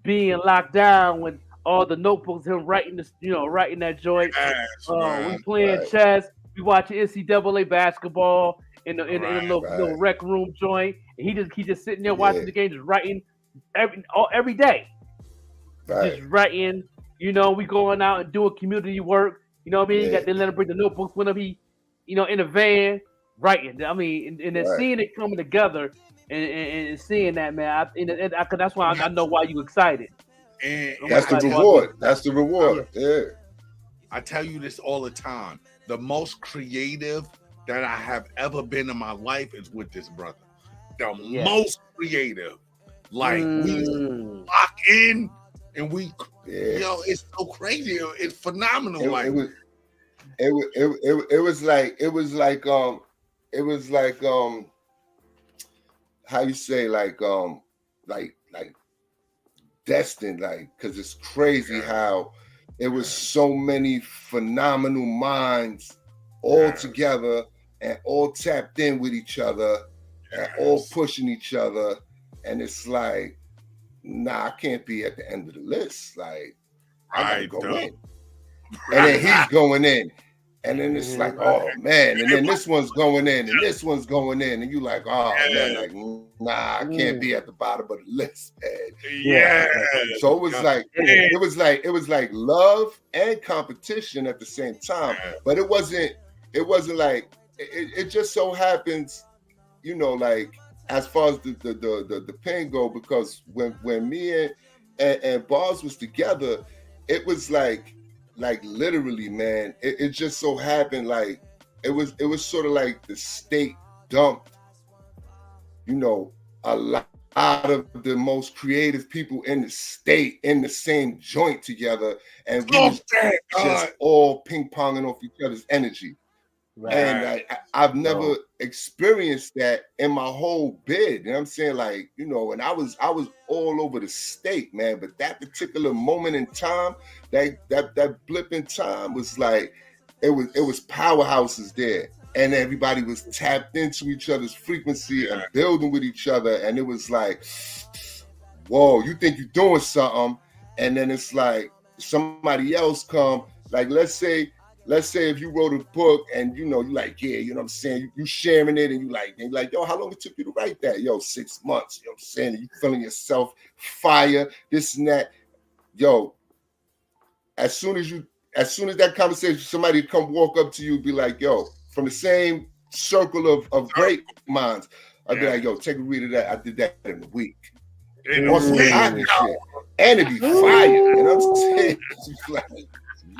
being locked down with all the notebooks, him writing this, writing that joint. We playing chess. We watching NCAA basketball in the little rec room joint, and he just sitting there watching the game, just writing every day, just writing. We going out and doing community work. You know what I mean? They let him bring the notebooks whenever he, in the van, writing. I mean, and then seeing it coming together and seeing that, man. That's why I know why you excited. And that's the reward. That's the reward. Yeah. I tell you this all the time. The most creative that I have ever been in my life is with this brother. The most creative. Like we lock in and we it's so crazy. It's phenomenal. It was like how you say like destined, like, because it's crazy how it was so many phenomenal minds all together and all tapped in with each other and all pushing each other. And it's like, nah, I can't be at the end of the list. Like, I gotta go in. And then he's going in. And then it's like, oh man. And then this one's going in, and this one's going in, and you like, oh man, like, nah, I can't be at the bottom of the list, man. Yeah. So it was like love and competition at the same time. But it wasn't like it just so happens, like as far as the pen go, because when me and BARZ was together, it was like literally, man, it just so happened like it was sort of like the state dumped, a lot of the most creative people in the state in the same joint together, and we was just all ping-ponging off each other's energy. Right. And I've never experienced that in my whole bid. You know what I'm saying? Like, and I was all over the state, man. But that particular moment in time, that blip in time was like, it was powerhouses there. And everybody was tapped into each other's frequency and building with each other. And it was like, whoa, you think you're doing something. And then it's like somebody else come, like, let's say let's say if you wrote a book and you like, yeah, you know what I'm saying, you sharing it and you like, yo, how long it took you to write that? Yo, 6 months. You know what I'm saying? And you feeling yourself fire, this and that. Yo, as soon as that conversation, somebody come walk up to you, be like, yo, from the same circle of great minds, I'd be like, yo, take a read of that. I did that in a week. On some hot shit. And it'd be fire. You know what I'm saying? Like,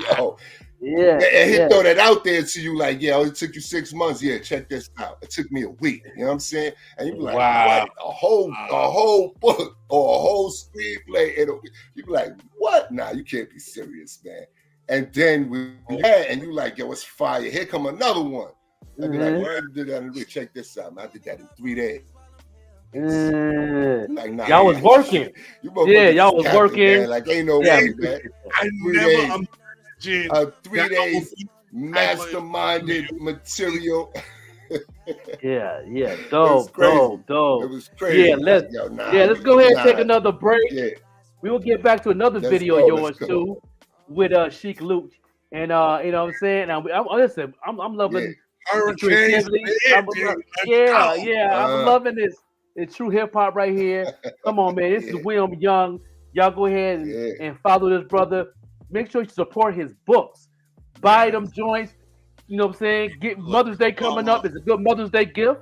yo. Yeah. And he'll throw that out there to you like, yeah, it took you 6 months. Yeah, check this out. It took me a week. You know what I'm saying? And you'd be like, what? A whole book or a whole screenplay. You'd be like, what? Nah, you can't be serious, man. And then and you like, yo, it's fire. Here come another one. I'd be like, where did that? Check this out, man. I did that in 3 days. Like, nah, y'all was working. Y'all was working. Man. Like, ain't no way, man. I never imagined 3 days masterminded material. Dope. It was crazy. Let's go ahead and take another break. Yeah. We will get back to another video of yours too with Sheik Luch. And you know what I'm saying? Listen, I'm loving creativity. I'm loving this. It's true hip hop right here. Come on, man. This is William Young. Y'all go ahead and follow this brother. Make sure you support his books. Buy them joints. You know what I'm saying? Get Mother's Day coming up. It's a good Mother's Day gift.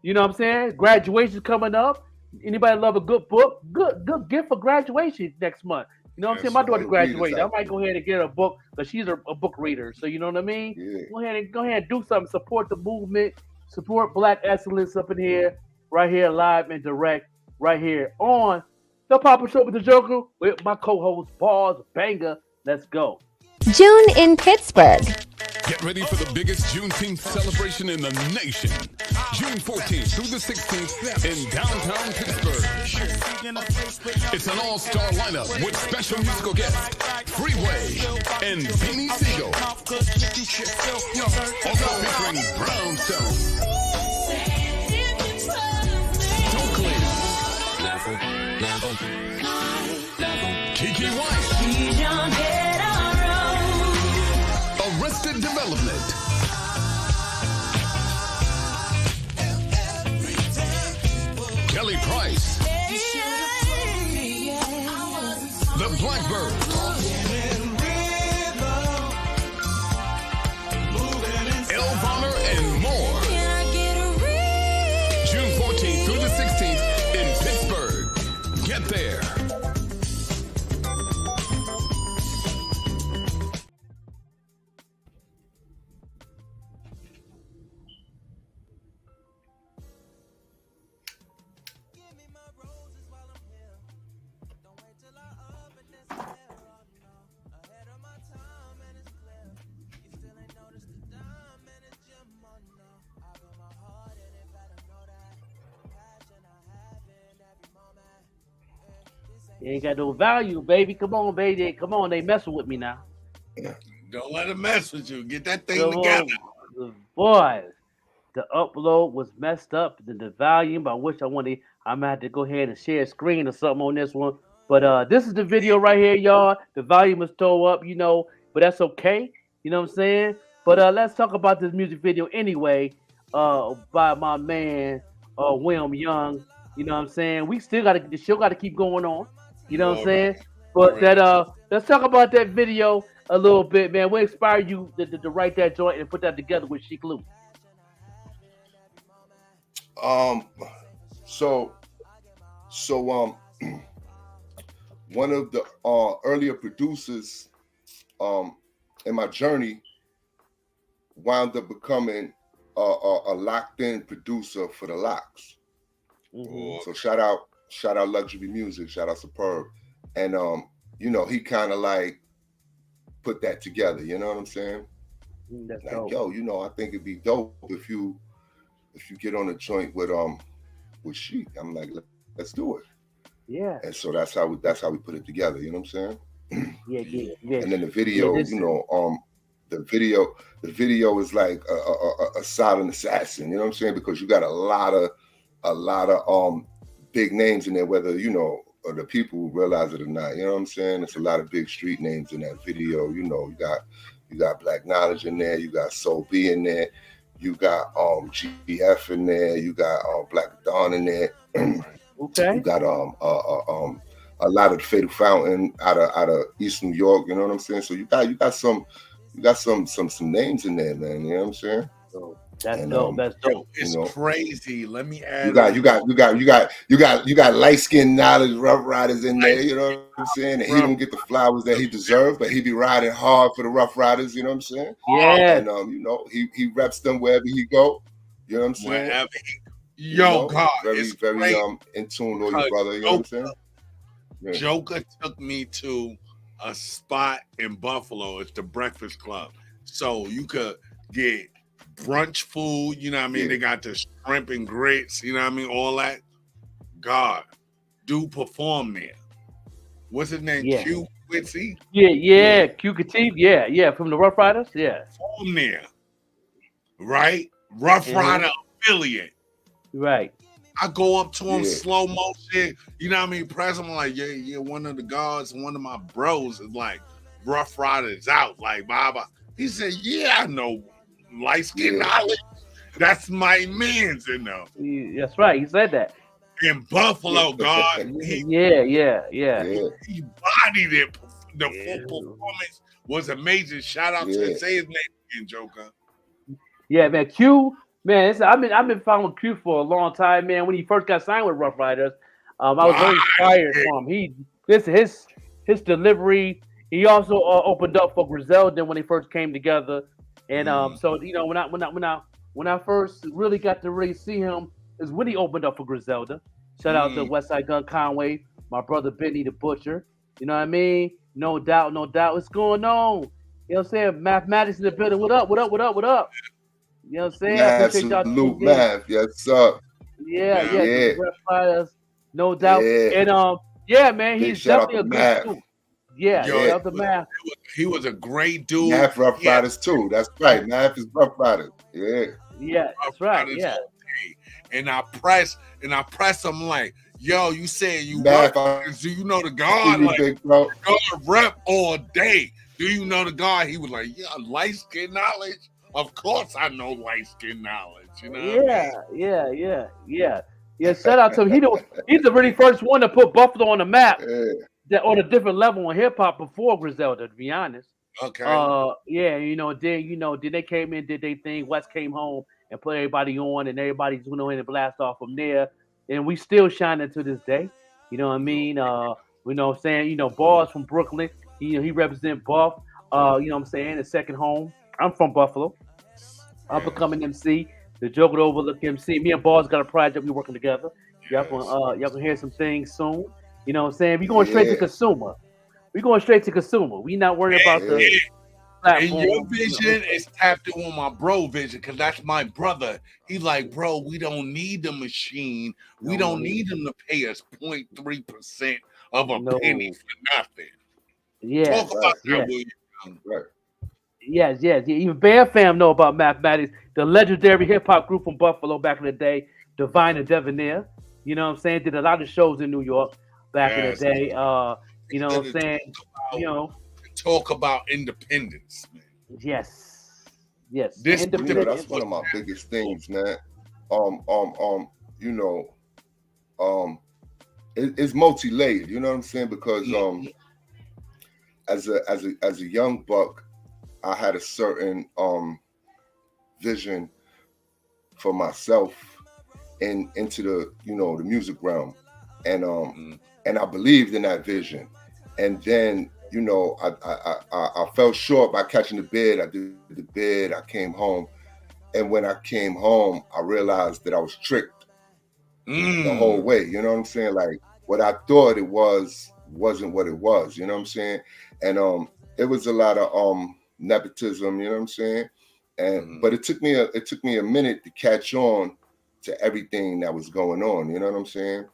You know what I'm saying? Graduation's coming up. Anybody love a good book? Good gift for graduation next month. You know what I'm saying? My daughter graduated. I might go ahead and get her a book because she's a book reader. So you know what I mean? Yeah. Go ahead and do something. Support the movement. Support Black excellence up in here. Right here, live and direct. Right here on The Pop-Up Show with the Joker with my co-host, BARZ, BANGA. Let's go. June in Pittsburgh. Get ready for the biggest Juneteenth celebration in the nation. June 14th through the 16th in downtown Pittsburgh. It's an all-star lineup with special musical guests, Freeway and Beanie Siegel. Also featuring Brownstone, Kiki White, Arrested Development, Kelly Price, The Blackbirds, Elvonner, and more. June 14th through the 16th in Pittsburgh. Get there. You ain't got no value, baby. Come on, baby. Come on, they messing with me now. Don't let them mess with you. Get that thing together. Boy, the upload was messed up. The volume, I wish I'm gonna have to go ahead and share a screen or something on this one. But this is the video right here, y'all. The volume is tore up, you know, but that's okay. You know what I'm saying? But let's talk about this music video anyway, by my man William Young. You know what I'm saying? We still the show gotta keep going on. You know what I'm saying? But let's talk about that video a little bit, man. What inspired you to write that joint and put that together with Sheik Luch? One of the earlier producers in my journey wound up becoming a locked-in producer for the Locks. Mm-hmm. So shout out Luxury Music, shout out Superb, and you know, he kind of like put that together. You know what I'm saying? That's like, dope. yo, you know, I think it'd be dope if you get on a joint with Sheik. I'm like, let's do it. Yeah. And so that's how we put it together. You know what I'm saying? Yeah. And then the video, you know, the video is like a silent assassin. You know what I'm saying? Because you got a lot of big names in there, whether you know or the people realize it or not. You know what I'm saying? It's a lot of big street names in that video. You know, You got Black Knowledge in there. You got Soul B in there. You got GF in there. You got Black Dawn in there. Okay. You got a lot of the Fatal Fountain out of East New York. You know what I'm saying? So you got some names in there, man. You know what I'm saying? So that's dope. That's dope. It's crazy. Let me add. You got light skinned Knowledge Rough Riders in there. You know what I'm saying? And he don't get the flowers that he deserves, but he be riding hard for the Rough Riders. You know what I'm saying? Yeah. And you know, he reps them wherever he go. You know what I'm saying? Wherever God, very in tune with your brother. You know what I'm saying? Yeah. Joker took me to a spot in Buffalo. It's the Breakfast Club, so you could get brunch food, you know what I mean? They got the shrimp and grits, you know what I mean? All that. God, do perform there. What's his name? Q Quincy? Yeah. Q Katif, yeah. From the Rough Riders, yeah. Perform there. Right? Rough Rider affiliate. Right. I go up to him slow motion, you know what I mean? Press him like, yeah, one of the guards, one of my bros is like, Rough Riders out, like, Baba. He said, yeah, I know. Light skin Knowledge, that's my man's in there. That's right. He said that in Buffalo. God, yeah. He bodied it. The full performance was amazing. Shout out to say his name again, Joker. Yeah, man. Q, man. I've been following Q for a long time, man. When he first got signed with Rough Riders, I was very inspired from him. His delivery. He also opened up for Griselda when they first came together. And so you know when I first really got to really see him is when he opened up for Griselda. Shout out to Westside Gun Conway, my brother Benny the Butcher. You know what I mean? No doubt. What's going on? You know what I'm saying? Mathematics in the building. What up? You know what I'm saying? I appreciate y'all. Salute math. Yes, sir. Yeah. No doubt. And man, he's definitely a good dude. Yeah, the math. He was a great dude. Math Rough Riders too. That's right. Math is Rough Riders. Yeah, that's right. Yeah. And I press him like, yo, you saying you math? Do you know the God? Like, God rep all day. Do you know the God? He was like, yeah, light skin Knowledge. Of course, I know light skin Knowledge. You know? Yeah. Shout out to him. He's the really first one to put Buffalo on the map. On a different level in hip hop before Griselda, to be honest. Okay. Then they came in, did their thing. West came home and put everybody on, and everybody's going in and blast off from there. And we still shining to this day. You know what I mean? You know what I'm saying? BARZ from Brooklyn. He represent Buff. You know what I'm saying? The second home. I'm from Buffalo. I'm becoming MC. The Joker to Overlook MC. Me and BARZ got a project. We working together. Y'all can hear some things soon. You know what I'm saying? We're going straight to consumer. We not worried about the platform. And your vision is tapped in on my bro vision, because that's my brother. He's like, bro, we don't need the machine. We don't need them to pay us 0.3% of a penny for nothing. Yeah. Talk about that, William. Right. Yes. Even Band Fam know about mathematics. The legendary hip hop group from Buffalo back in the day, Divine and Debonair. You know what I'm saying? Did a lot of shows in New York back in the day. You know what I'm saying? Talk about independence, man. Yes. That's one of my biggest things, man. It's multi-layered. You know what I'm saying? Because as a young buck, I had a certain vision for myself and into the the music realm, and I believed in that vision. And then I fell short by catching the bid. I did the bid. I came home, and when I came home, I realized that I was tricked the whole way. You know what I'm saying? Like what I thought it wasn't what it was. You know what I'm saying? And it was a lot of nepotism. You know what I'm saying? And but it took me a minute to catch on to everything that was going on. You know what I'm saying?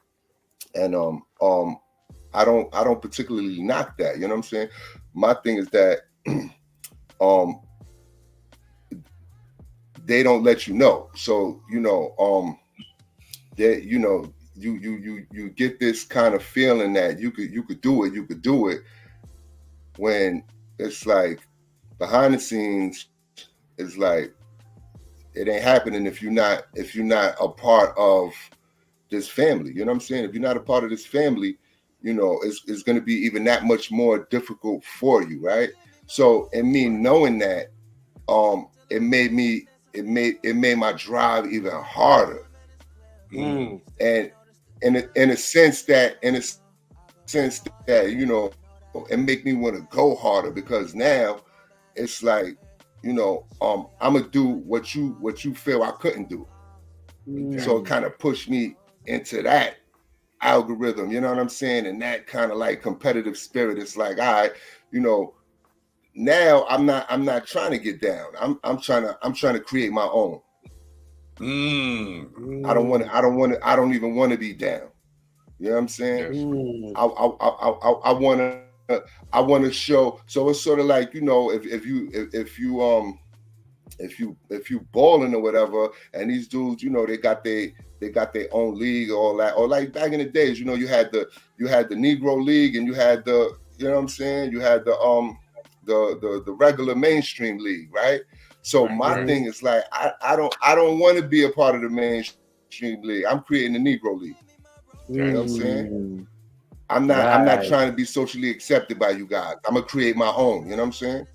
And I don't particularly knock that. You know what I'm saying? My thing is that they don't let you know. So that you get this kind of feeling that you could do it when it's like behind the scenes, it's like it ain't happening if you're not a part of this family. You know what I'm saying? If you're not a part of this family, you know, it's going to be even that much more difficult for you, right? So, and me knowing that, it made my drive even harder. And in a sense that, you know, it make me want to go harder, because now it's like, you know, I'm gonna do what you feel I couldn't do. So it kind of pushed me into that algorithm, you know what I'm saying? And that kind of like competitive spirit. It's like, all right, you know, now I'm not trying to get down. I'm trying to create my own. I don't even want to be down. You know what I'm saying? I want to show. So it's sort of like, you know, if you balling or whatever, and these dudes, you know, they got their own league, all that, or like back in the days, you know, you had the Negro League, and you had the, you know what I'm saying, you had the regular mainstream league, right? So my thing is like, I don't want to be a part of the mainstream league. I'm creating the Negro League. You know what I'm saying? I'm not trying to be socially accepted by you guys. I'm gonna create my own. You know what I'm saying?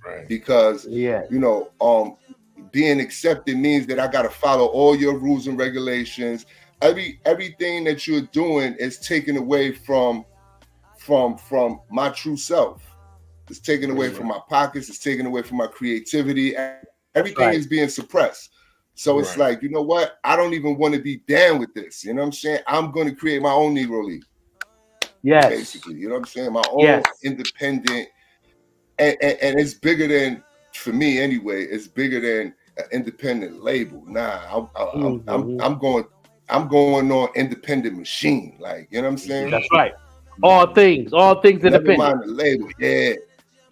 Right. Because you know, being accepted means that I got to follow all your rules and regulations. Everything that you're doing is taken away from my true self. It's taken away from my pockets. It's taken away from my creativity. Everything is being suppressed. So it's like, you know what? I don't even want to be down with this. You know what I'm saying? I'm going to create my own Negro League. Yes. Basically, you know what I'm saying? My own independent, and it's bigger than, for me anyway, it's bigger than an independent label. Nah, I'm going on independent machine. Like, you know what I'm saying? That's right. All things independent. Never mind the label.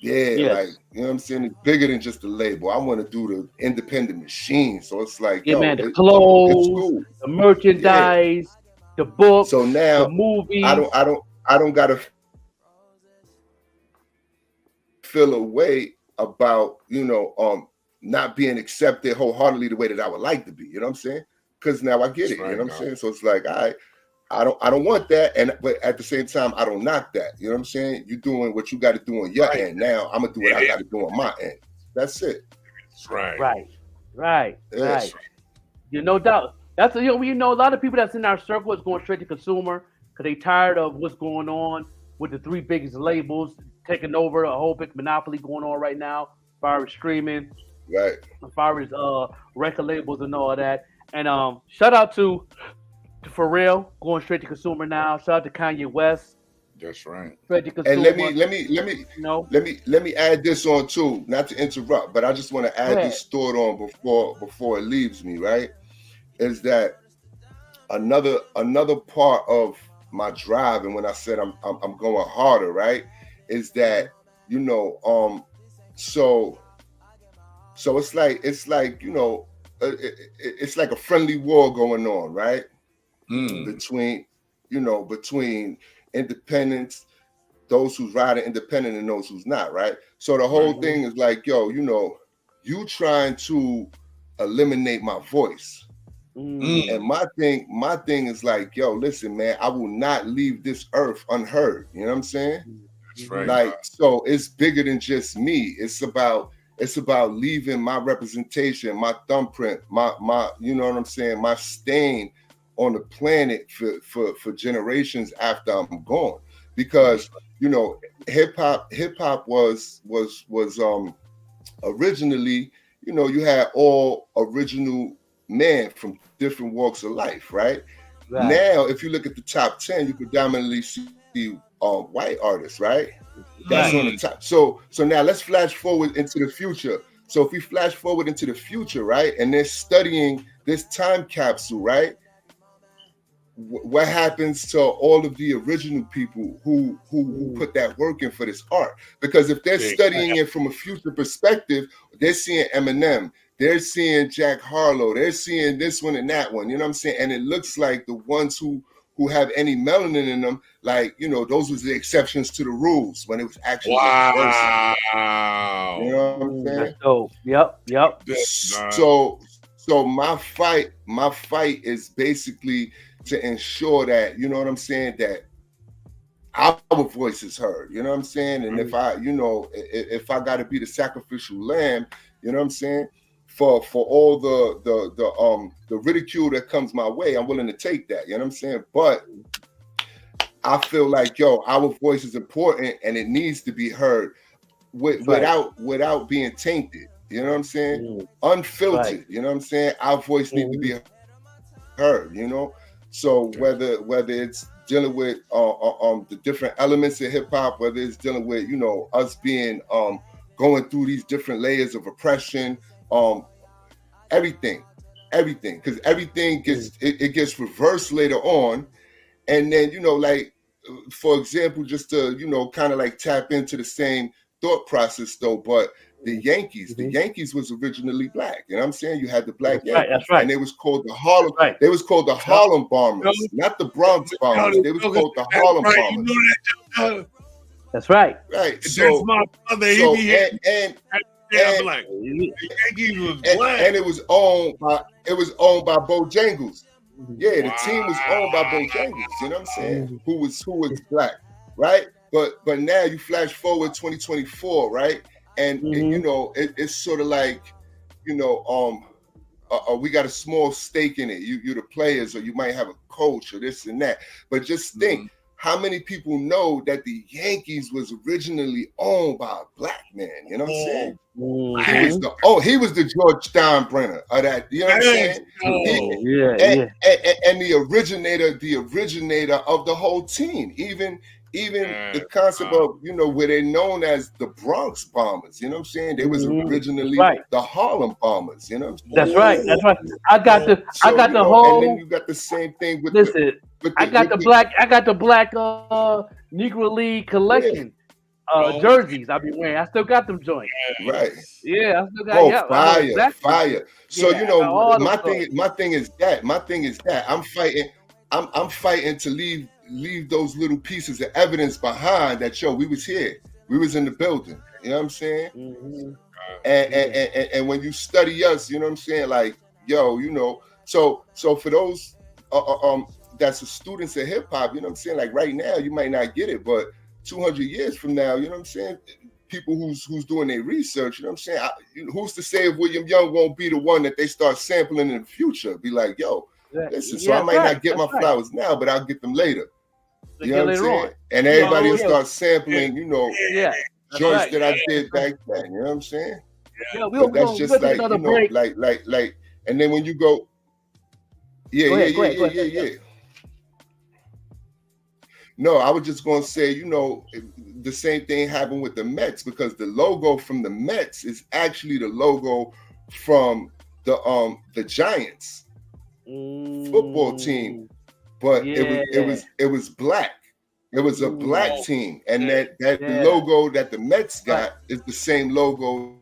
Yeah, like, you know what I'm saying? It's bigger than just the label. I want to do the independent machine. So it's like, man, the clothes, cool. The merchandise, the books, so now the movies. I don't gotta feel a way about, you know, not being accepted wholeheartedly the way that I would like to be. You know what I'm saying? Because now I get it. You know what I'm saying? So it's like, I don't want that, but at the same time, I don't knock that. You know what I'm saying? You're doing what you got to do on your end. Now I'm gonna do what I got to do on my end. That's it. That's right. Right. You no doubt. That's, you know, a lot of people that's in our circle is going straight to consumer because they tired of what's going on with the three biggest labels taking over, a whole big monopoly going on right now, as far as streaming, right? As far as record labels and all that. And shout out to Pharrell going straight to consumer now. Shout out to Kanye West. That's right. Straight to consumer. And let me add this on too. Not to interrupt, but I just want to add this thought on before it leaves me. Right, is that another part of my drive, and when I said I'm going harder, right, is that, you know, so it's like you know, it's like a friendly war going on, right? Between independents, those who's riding independent and those who's not, right? So the whole thing is like, yo, you know, you trying to eliminate my voice. And my thing is like, yo, listen, man, I will not leave this earth unheard. You know what I'm saying? That's right. Like, so it's bigger than just me. It's about leaving my representation, my thumbprint, my you know what I'm saying, my stain on the planet for generations after I'm gone. Because, you know, hip hop was originally, you know, you had all original men from different walks of life, right? Now, if you look at the top 10, you predominantly see white artists, right? That's on the top. So now let's flash forward into the future. So if we flash forward into the future, right, and they're studying this time capsule, right? What happens to all of the original people who put that work in for this art? Because if they're studying it from a future perspective, they're seeing Eminem, they're seeing Jack Harlow, they're seeing this one and that one, you know what I'm saying? And it looks like the ones who who have any melanin in them, like, you know, those was the exceptions to the rules when it was actually wow. You know what I'm saying? That's dope. Yep. So my fight is basically to ensure that, you know what I'm saying, that our voice is heard, you know what I'm saying? And if I, you know, if I got to be the sacrificial lamb, you know what I'm saying, for all the ridicule that comes my way, I'm willing to take that, you know what I'm saying? But I feel like, yo, our voice is important and it needs to be heard without being tainted, you know what I'm saying? Unfiltered, you know what I'm saying? Our voice needs to be heard, you know? So whether it's dealing with the different elements of hip hop, whether it's dealing with, you know, us being going through these different layers of oppression, everything, because everything gets reversed later on. And then, you know, like, for example, just to, you know, kind of like tap into the same thought process though, but the Yankees was originally black. You know what I'm saying? You had the black Yankees. That's right. And they was called the Harlem. They was called the Harlem Bombers, not the Bronx Bombers. They was called the Harlem Bombers. You know that. That's right. Right. That's So, my brother. so He be and black. The Yankees was black. and it was owned by Bojangles. Yeah, the team was owned by Bojangles. You know what I'm saying? Who was black, right? But now you flash forward 2024, right? And you know, it's sort of like, you know, we got a small stake in it. You're the players, or you might have a coach, or this and that. But just think, how many people know that the Yankees was originally owned by a black man? You know what I'm saying? He was the George Steinbrenner of that. You know what I'm saying? And the originator of the whole team. Even the concept of, you know, where they're known as the Bronx Bombers, you know what I'm saying? They was originally the Harlem Bombers, you know what I'm saying? That's right. I got the whole. And then you got the same thing with I got the black Negro League collection jerseys I be wearing. I still got them joints. Right. Yeah, I still got fire. So you know, my thing is that I'm fighting to leave those little pieces of evidence behind that, yo, we was here. We was in the building. You know what I'm saying? And when you study us, you know what I'm saying? Like, yo, you know, so for those that's the students of hip hop, you know what I'm saying? Like right now, you might not get it, but 200 years from now, you know what I'm saying? People who's doing their research, you know what I'm saying? Who's to say if William Young won't be the one that they start sampling in the future? Be like, yo, listen, so I might not get my flowers now, but I'll get them later. You know what I'm saying? And everybody will start sampling, you know, joints that I did back then. You know what I'm saying? But that's just like, you know, like, and then when you go, yeah. No, I was just going to say, you know, the same thing happened with the Mets, because the logo from the Mets is actually the logo from the Giants football team, but it was black. It was a black team, and that logo that the Mets got is the same logo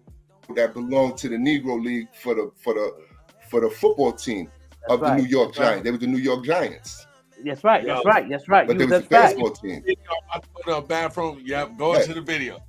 that belonged to the Negro League for the football team of the New York Giants. They were the New York Giants. That's right. But there was a baseball team. I go to a bathroom. Go into the video.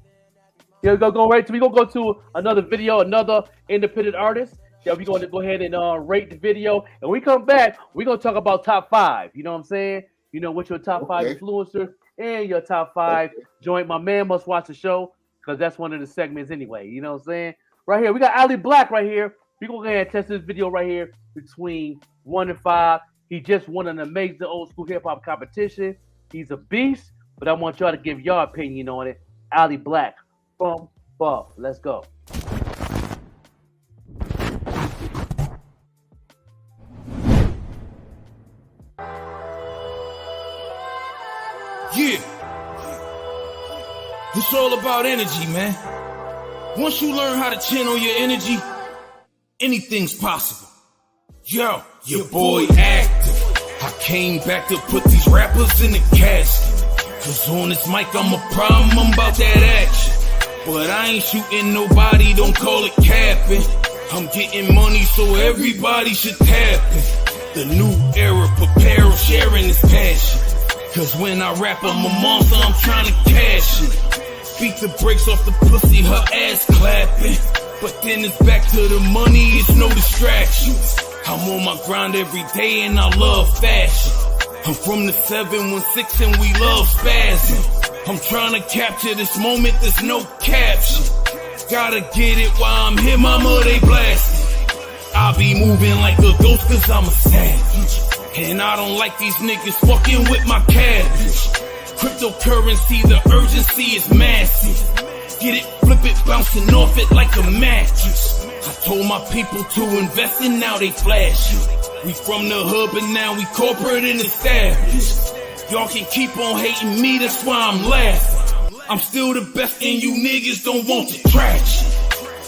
Yeah, we're gonna go to another video, another independent artist. Yeah, we're going to go ahead and rate the video. And when we come back, we're going to talk about top 5. You know what I'm saying? You know, what's your top 5 influencers and your top 5 joint. My man must watch the show, because that's one of the segments anyway. You know what I'm saying? Right here, we got Ali Black right here. We're going to go ahead and test this video right here between 1 and 5. He just won an amazing old school hip hop competition. He's a beast, but I want y'all to give your opinion on it. Ali Black from Buff. Let's go. Yeah. It's all about energy, man. Once you learn how to channel your energy, anything's possible. Yo, your boy active. I came back to put these rappers in the casket. Cause on this mic I'm a problem, I'm about that action. But I ain't shooting nobody, don't call it capping. I'm getting money so everybody should tap it. The new era, prepare, sharing is is passion. Cause when I rap, I'm a monster, I'm trying to cash it. Beat the brakes off the pussy, her ass clapping. But then it's back to the money, it's no distractions. I'm on my grind every day and I love fashion. I'm from the 716 and we love spazzing. I'm trying to capture this moment, there's no caption. Gotta get it while I'm here, mama, they blasting. I be moving like a ghost cause I'm a savage. And I don't like these niggas fucking with my cabbage. Cryptocurrency, the urgency is massive. Get it, flip it, bouncing off it like a mattress. I told my people to invest and now they flashing. We from the hood but now we corporate and established. Y'all can keep on hating me, that's why I'm laughing. I'm still the best and you niggas don't want the traction.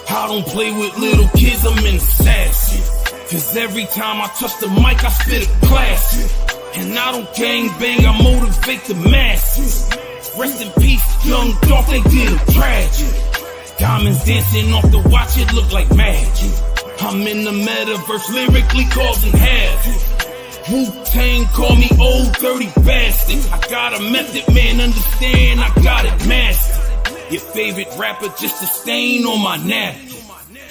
I don't play with little kids, I'm an assassin. Cause every time I touch the mic, I spit a classic. And I don't gang bang, I motivate the masses. Rest in peace, young dog, they did a tragic. Diamonds dancing off the watch, it look like magic. I'm in the metaverse, lyrically causing havoc. Wu-Tang call me old dirty bastard. I got a method, man, understand, I got it mastered. Your favorite rapper just a stain on my napkin.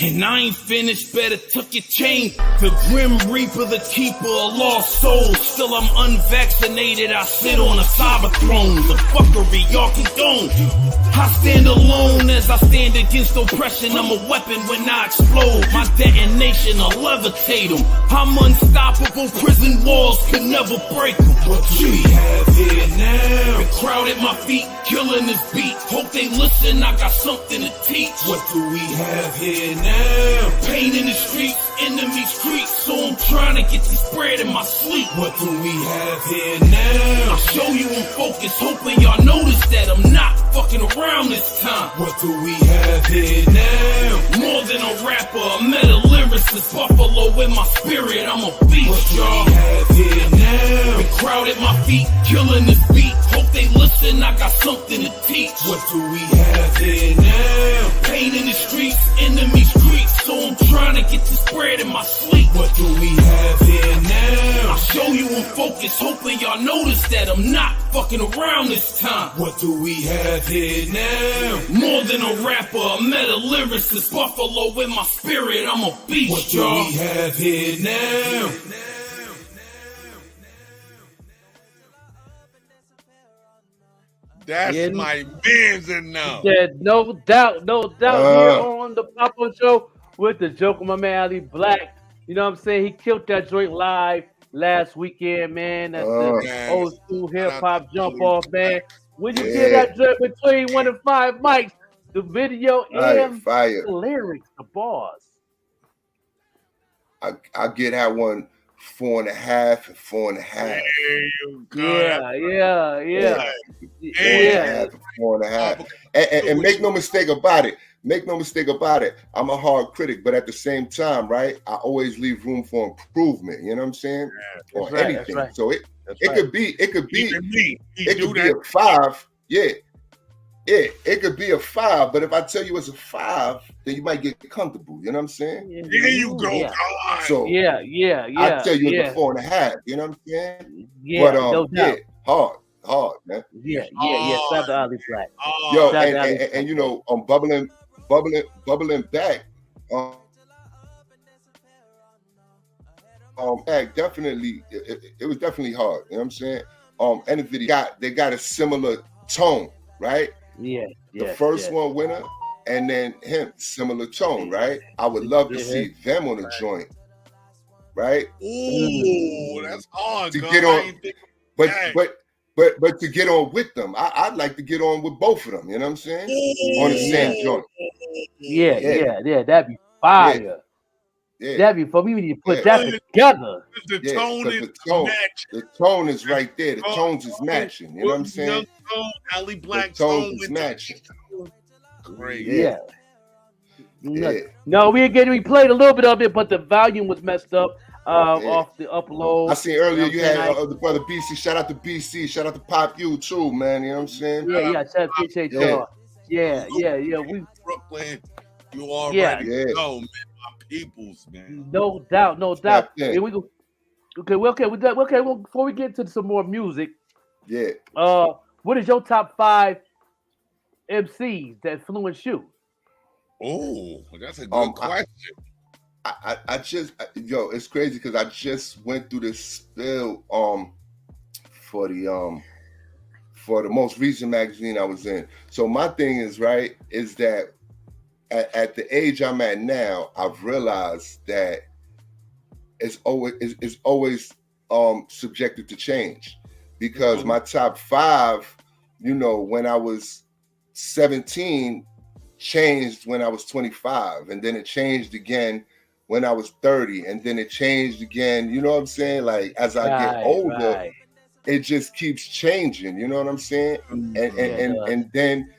And I ain't finished, better tuck your chain. The Grim Reaper, the keeper of lost souls. Still I'm unvaccinated, I sit on a cyber throne. The fuckery y'all condone. I stand alone as I stand against oppression. I'm a weapon when I explode. My detonation will levitate them. I'm unstoppable, prison walls can never break them. What do we have here now? The crowd at my feet, killing this beat. Hope they listen, I got something to teach. What do we have here now? Pain in the streets, enemies creep. So I'm trying to get this bread in my sleep. What do we have here now? I'll show you in focus, hoping y'all notice that I'm not fucking around this time. What do we have here now? More than a rapper, a meta lyricist. Buffalo in my spirit, I'm a beast. What do we have here now? The crowd at my feet, killing this beat. Hope they listen, I got something to teach. What do we have here now? Pain in the streets, enemies creep. So I'm trying to get this bread in my sleep. What do we have here now? I'll show you in focus, hoping y'all notice that I'm not fucking around this time. What do we have here now? More than a rapper, a meta lyricist. Buffalo in my spirit, I'm a beast. What do we have here now? That's my man's in now. Yeah, no doubt. Here on the Pop-Up Show with the Joker, my man Ali Black. You know what I'm saying? He killed that joint live last weekend, man. That's the old school hip hop jump off, man. When you get that joint between 1 and 5 mics, the video and the lyrics, the bars. I get that one 4.5 and 4.5. There you go. Yeah. 4.5. And make no mistake about it. I'm a hard critic, but at the same time, right? I always leave room for improvement. You know what I'm saying? Yeah, or anything. Right. So it could be a 5. Yeah, it could be a 5. But if I tell you it's a 5, then you might get comfortable. You know what I'm saying? There you go. Yeah. So yeah. I tell you it's a 4.5. You know what I'm saying? Yeah, but, no doubt. Hard, man. Yeah. Shout out to Ali Black. Yo, and you know, bubbling back. Definitely, it was definitely hard. You know what I'm saying? And the video they got a similar tone, right? Yeah. The first one winner, and then him similar tone, right? I would love to see them on the joint, right? Ooh, that's hard. To get on, but to get on with them, I'd like to get on with both of them. You know what I'm saying? On the same joint. Yeah. That'd be fire. Yeah. That'd be for me. We need to put that together. The tone is right there. The tones is matching. You know what I'm saying? Ali Black tone is matching. Great. Yeah. No, we played a little bit of it, but the volume was messed up off the upload. I seen earlier you had the brother BC. Shout out to BC. Shout out to Pop U too, man. You know what I'm saying? Yeah. Appreciate y'all. Yeah. We Brooklyn. You already know, man. My peoples, man. No doubt. Okay, well, before we get to some more music, Yeah. what is your top 5 MCs that influence you? Oh, that's a good question. I just it's crazy because I just went through this spill for the most recent magazine I was in. So my thing is that at the age I'm at now, I've realized that it's always subjected to change, because my top 5, when I was 17, changed when I was 25, and then it changed again when I was 30, and then it changed again. You know what I'm saying? Like as I get older, it just keeps changing. You know what I'm saying? And then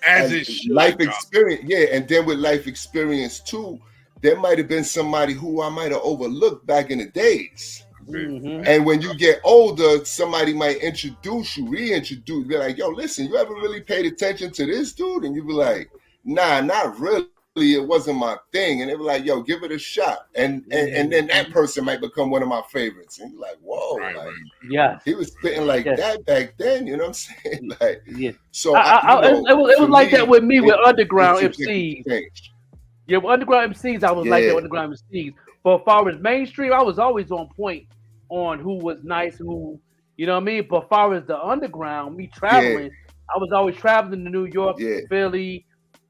as it should, life experience, and then with life experience too, there might have been somebody who I might have overlooked back in the days. And when you get older, somebody might reintroduce, be like, yo, listen, you ever really paid attention to this dude? And you be like, nah, not really. It wasn't my thing. And they be like, yo, give it a shot. And then that person might become one of my favorites. And you're like, whoa, he was spitting like that back then. You know what I'm saying? Like, so it was like that with me with underground MCs. Yeah, with underground MCs, I was like that with underground MCs. But as far as mainstream, I was always on point on who was nice, who, you know what I mean? But as far as the underground, me traveling, I was always traveling to New York, Philly.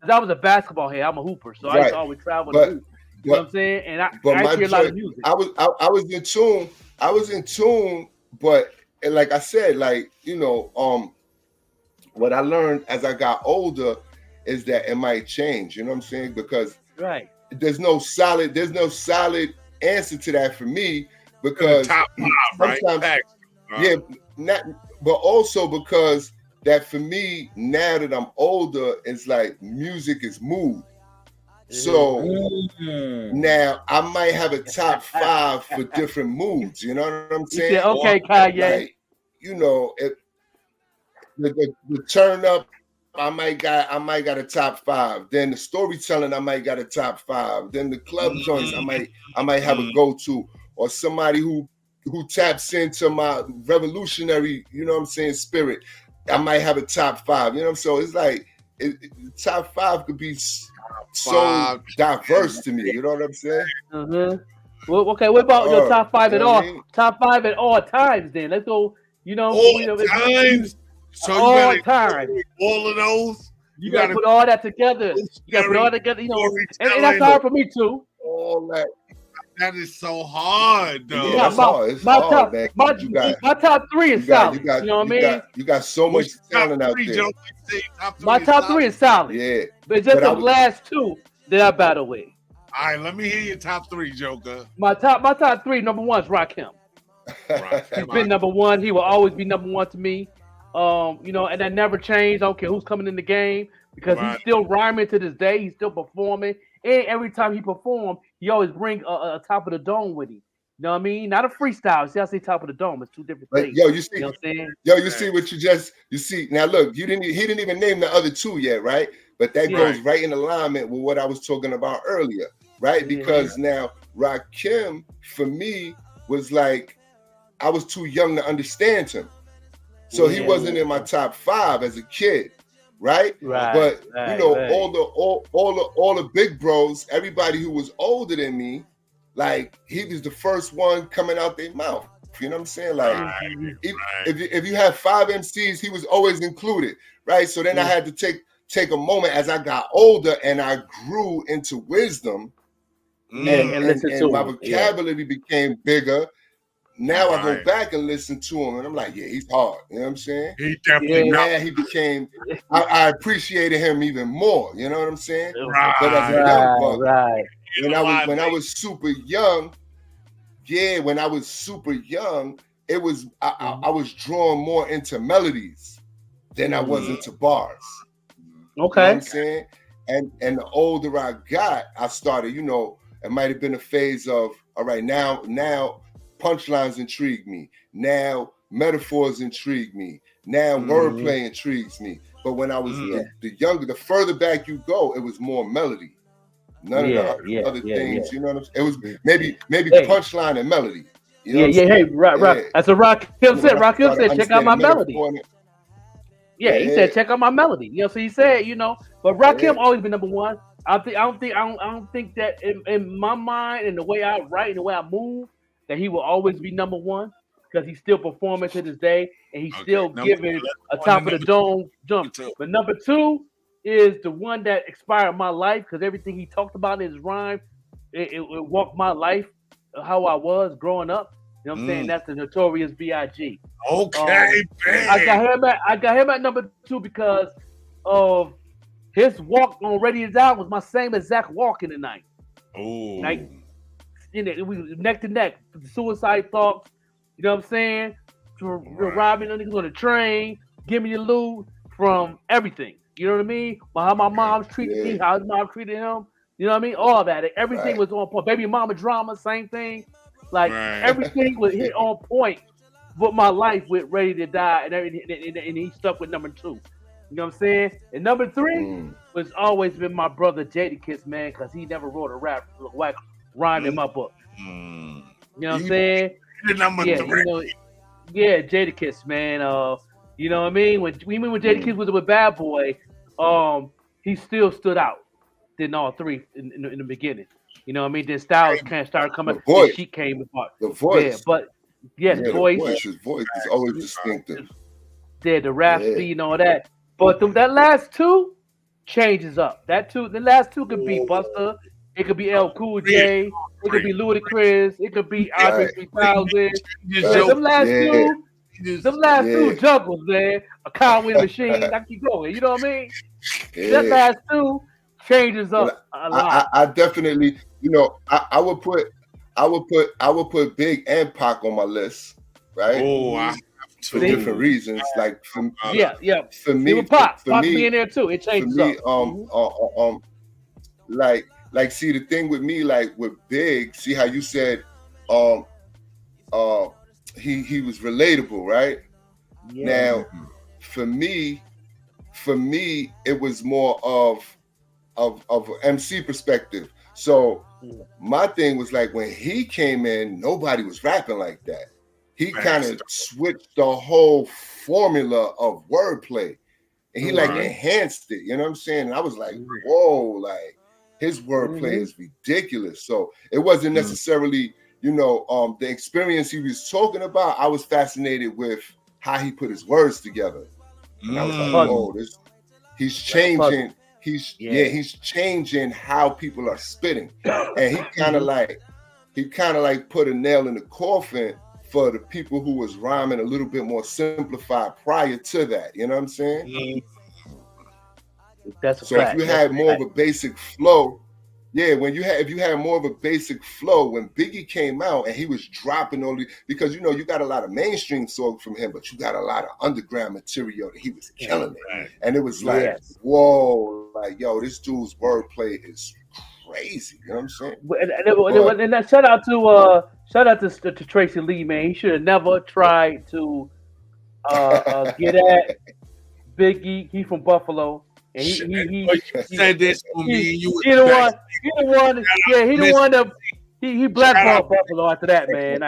I was a basketball head. I'm a hooper, so I used to always travel to hoop. You know what I'm saying? And I hear a lot of music. I was in tune. I was in tune, but like I said, what I learned as I got older is that it might change. You know what I'm saying? Because there's no solid answer to that for me, because top 5, right? But also because that for me, now that I'm older, it's like music is mood. So now I might have a top 5 for different moods. You know what I'm saying? Yeah, okay, Kanye. Like, the turn up, I might got a top 5. Then the storytelling, I might got a top 5. Then the club joints, I might have a go-to, or somebody who taps into my revolutionary, you know what I'm saying, spirit. I might have a top 5. You know what I'm saying? So it's like top 5 could be so diverse to me. You know what I'm saying? Well, okay, what about your top 5 at all? Top 5 at all times then. Let's go, all times. So all time. All of those. You gotta put all that together. You gotta put all together, and that's hard for me too. All that. That is so hard, though. Yeah, it's hard, man. My top 3 is solid. You know what I mean? You got so much talent out there. My top 3 is solid. Yeah. But just the last 2 that I battle with. All right, let me hear your top 3, Joker. My top 3, number 1 is Rakim. He's been number 1. He will always be number 1 to me. And that never changed. I don't care who's coming in the game, because he's still rhyming to this day. He's still performing. And every time he performs, he always bring a top of the dome with him. You know what I mean? Not a freestyle. See, I say top of the dome. It's 2 different things. Yo, you see, you know what I'm saying? You see what you see. Now look, he didn't even name the other 2 yet, right? But that goes right in alignment with what I was talking about earlier, right? Because now Rakim, for me, was like, I was too young to understand him. So he wasn't in my top 5 as a kid, right? But all the big bros, everybody who was older than me, like, he was the first one coming out their mouth. You know what I'm saying? Like, if you have 5 MCs, he was always included, right? So then I had to take a moment as I got older and I grew into wisdom, and my vocabulary became bigger. Now I go back and listen to him, and I'm like, yeah, he's hard. You know what I'm saying? He definitely. Now he became. I appreciated him even more. You know what I'm saying? But as a young buck, when I was super young, when I was super young, it was I was drawn more into melodies than I was into bars. Okay, you know what I'm saying? And the older I got, I started. It might have been a phase of, all right, now. Punchlines intrigue me. Now metaphors intrigue me. Now wordplay intrigues me. But when I was the younger, the further back you go, it was more melody. None of the other things. You know what I'm saying? It was maybe punchline and melody. You know Hey, Rock. That's what Rakim said. Rakim said, check out my melody. Yeah, he said, check out my melody. You know, so he said, but Rakim always been number one. I don't think that in my mind and the way I write and the way I move, that he will always be number one because he's still performing to this day and he's still giving a top of the dome jump. But number two is the one that inspired my life because everything he talked about in his rhyme, it walked my life, how I was growing up. You know what I'm saying? That's the Notorious B.I.G. Okay, I got him at number two because of his walk on Ready to Die was my same exact walk in the night. Oh, like, we neck to neck, suicide thoughts. You know what I'm saying? Robbing niggas on the train, give me the loot from everything. You know what I mean? How my mom's treated me, how his mom treated him. You know what I mean? All that. Everything was on point. Baby mama drama, same thing. Like everything was hit on point with my life with Ready to Die and everything, and he stuck with number two. You know what I'm saying? And number three was always been my brother Jadakiss, man, because he never wrote a whack rhyme in my book. You know what I'm saying? Number three. Jadakiss, man. You know what I mean? When Jadakiss was with Bad Boy, he still stood out than all three in the beginning. You know what I mean? Then Styles started coming. She came apart. The voice. The voice. His voice is always distinctive. The raspy and all that. But that last two changes up. The last two could be Busta. It could be L Cool J. It could be Ludacris. It could be Andre 3000. Them last two juggles, man. A Conway machine. I keep going. You know what I mean? That last two changes up a lot. I definitely, I would put Big and Pac on my list, right? For different reasons, like for me, Pac being there too, it changes up. Like, see the thing with me, like with Big, see how you said, he was relatable, right? Yeah. Now, for me, it was more of MC perspective. So my thing was like when he came in, nobody was rapping like that. He kind of switched the whole formula of wordplay, and he like enhanced it. You know what I'm saying? And I was like, whoa, like his wordplay is ridiculous. So it wasn't necessarily, the experience he was talking about. I was fascinated with how he put his words together. And I was like, whoa, he's changing. He's changing how people are spitting, and he kind of like put a nail in the coffin for the people who was rhyming a little bit more simplified prior to that. You know what I'm saying? That's so if you had more of a basic flow, if you had more of a basic flow, when Biggie came out and he was dropping all the, because you got a lot of mainstream songs from him, but you got a lot of underground material that he was killing it. And it was like, whoa, like, yo, this dude's wordplay is crazy. You know what I'm saying? And that shout out to Tracy Lee, man. He should have never tried to get at Biggie. He from Buffalo. And he said this for me. He the one that he blackballed Buffalo after that, man.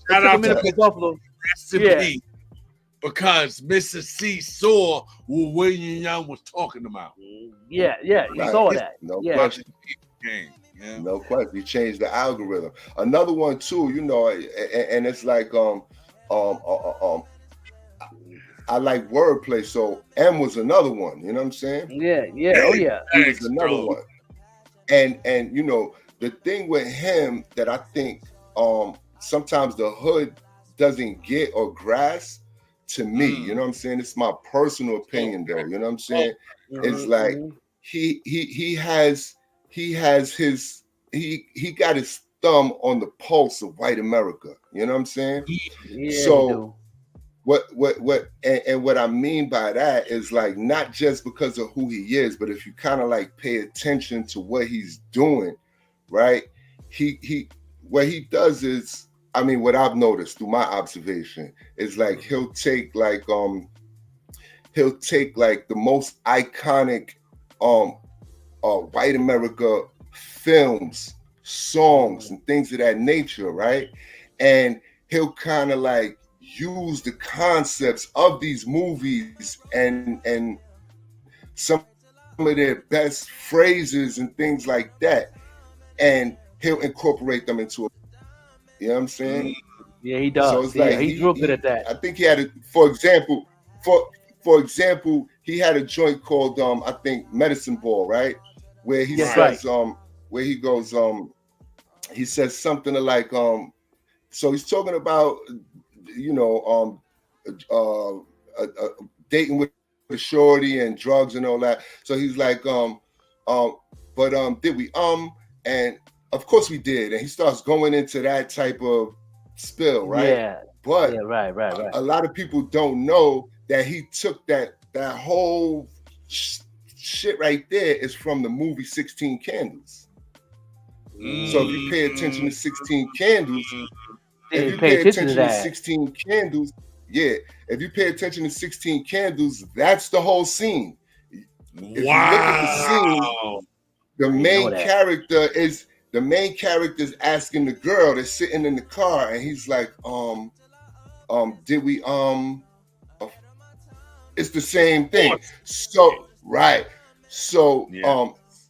Shout out to Buffalo. Because Mr. C saw what William Young was talking about. He saw that. No question. No question. He changed the algorithm. Another one too, and it's like I like wordplay, so M was another one. You know what I'm saying? He was another one. And the thing with him that I think sometimes the hood doesn't get or grasp, to me, you know what I'm saying? It's my personal opinion, though. You know what I'm saying? It's like he got his thumb on the pulse of white America. You know what I'm saying? So. What I mean by that is like not just because of who he is, but if you kind of like pay attention to what he's doing, right? What he does is, I mean, what I've noticed through my observation is like he'll take like the most iconic white America films, songs, and things of that nature, right? And he'll kind of like use the concepts of these movies and some of their best phrases and things like that, and he'll incorporate them into a, you know what I'm saying? Yeah, he does. So it's like he's real good at that. I think he had a, for example, he had a joint called I think Medicine Ball, right? Where he says where he goes he says something like so he's talking about, you know, dating with a shorty and drugs and all that. So he's like but did we and of course we did, and he starts going into that type of spill, right? Yeah. But yeah, right. a lot of people don't know that he took that whole shit right there is from the movie 16 Candles. So if you pay attention to 16 Candles, if you pay attention to 16 Candles, if you pay attention to 16 Candles, that's the whole scene. If you look at the scene, the main character is asking the girl that's sitting in the car, and he's like, did we it's the same thing. So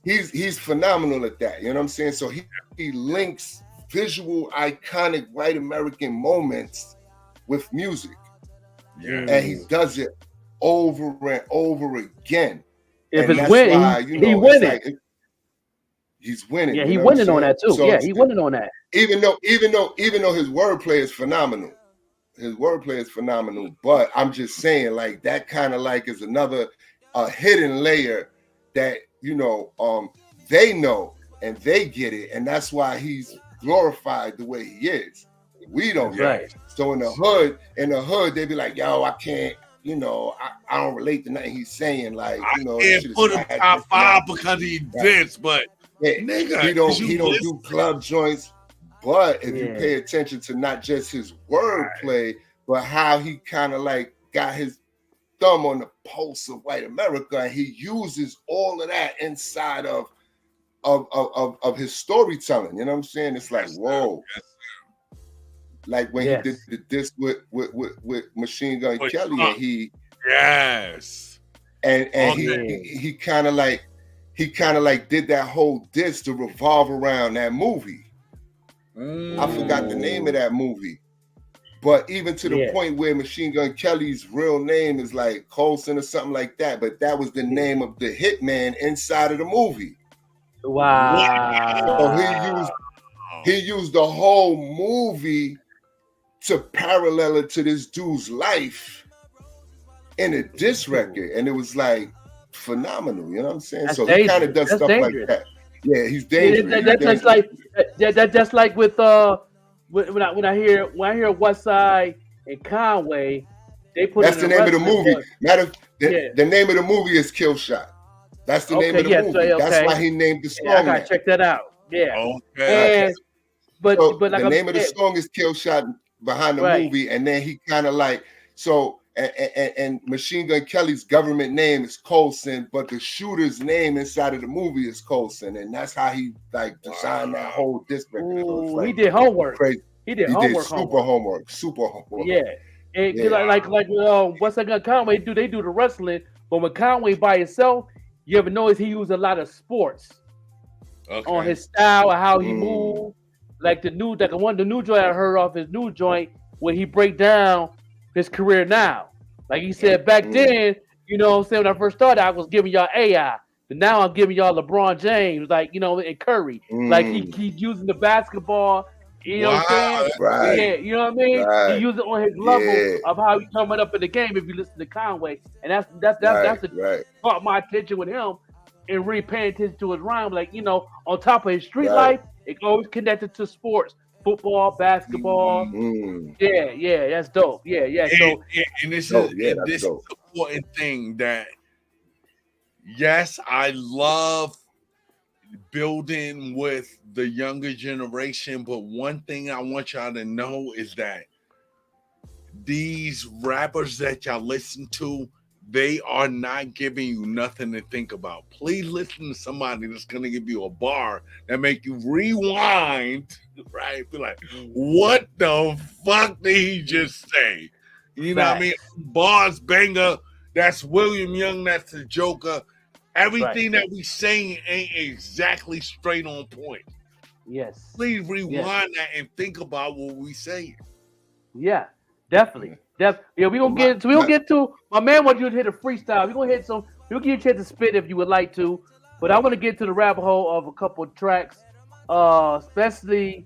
he's phenomenal at that. You know what I'm saying? So he links visual, iconic white American moments with music. Yeah. And he does it over and over again. If it's winning, he winning. Like, he's winning. Yeah, he winning on that too. So yeah, he winning on that. Even though his wordplay is phenomenal. But I'm just saying, like, that kind of like is another hidden layer that, you know, they know and they get it, and that's why he's glorified the way he is. We don't know. Right. So in the hood, they be like, yo, I can't, you know, I don't relate to nothing he's saying. Like, you know, I can't put him top 5 because he did, but nigga, he don't do club joints. But if you pay attention to not just his wordplay, but how he kind of like got his thumb on the pulse of white America, and he uses all of that inside of his storytelling. You know what I'm saying? It's like, whoa. Like when he did the disc with Machine Gun Kelly, and he he kind of like did that whole disc to revolve around that movie. I forgot the name of that movie, but even to the point where Machine Gun Kelly's real name is like Colson or something like that, but that was the name of the hitman inside of the movie. Wow! So he used the whole movie to parallel it to this dude's life in a diss record, and it was like phenomenal. You know what I'm saying? That's so dangerous. He kind of does That's stuff dangerous. like that. Yeah, he's dangerous. That's just like with when I hear Westside and Conway, they put that's the name of the movie. The name of the movie is Kill Shot. That's the name of the movie. That's why he named the song. I gotta check that out. Yeah. Okay. But like the name of the song is Kill Shot behind the movie, and then he kind of like and Machine Gun Kelly's government name is Colson, but the shooter's name inside of the movie is Colson, and that's how he like designed that whole district. Ooh, he did homework. Crazy. He did super homework. Yeah, and like what's that gun Conway do? They do the wrestling, but when Conway by himself, you ever notice he used a lot of sports on his style and how he moved. Like the new joint I heard off his new joint where he break down his career now. Like he said back then, you know what I'm saying, when I first started, I was giving y'all AI. But now I'm giving y'all LeBron James, like, you know, and Curry. Like he using the basketball, you know what I'm saying? Right. Yeah, you know what I mean? Right. He used it on his level of how he's coming up in the game if you listen to Conway. And that's caught my attention with him and really paying attention to his rhyme. Like, you know, on top of his street life, it always connected to sports. Football, basketball, that's dope. And this is an important thing that, yes, I love building with the younger generation, but one thing I want y'all to know is that these rappers that y'all listen to, they are not giving you nothing to think about. Please listen to somebody that's gonna give you a bar that make you rewind, right? Be like, what the fuck did he just say? You know what I mean? BARZ, BANGA, that's William Young, that's the Joker. Everything that we saying ain't exactly straight on point. Yes. Please rewind that and think about what we saying. Yeah, definitely. Yeah, we gonna get to my man wants you to hit a freestyle. We're gonna hit some, we'll give you a chance to spit if you would like to, but I want to get to the rabbit hole of a couple of tracks, especially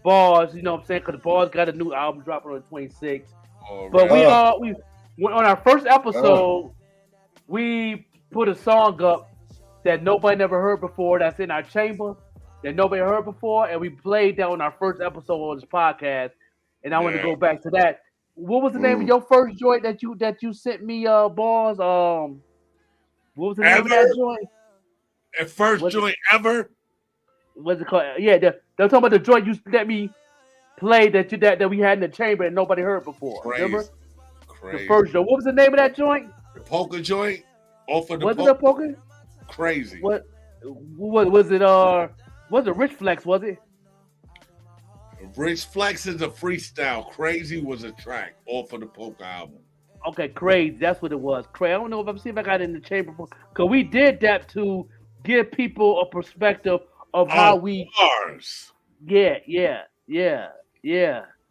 BARZ, you know what I'm saying? Because BARZ got a new album dropping on the 26th. But we on our first episode, we put a song up that nobody never heard before, that's in our chamber, that nobody heard before, and we played that on our first episode on this podcast. And I want to go back to that. What was the name of your first joint that you sent me, BARZ? What was the name of that joint? First joint ever? What's it called? Yeah, they're talking about the joint you let me play that we had in the chamber and nobody heard before. Remember? The first joint. What was the name of that joint? The polka joint. Off of the was it a polka? Crazy. What was it? Was it Rich Flex? Was it? Rich Flex is a freestyle. Crazy was a track off of the polka album. Okay, Crazy. That's what it was. Crazy. I don't know if I'm seeing if I got it in the chamber because we did that to give people a perspective of how we. BARZ. Yeah.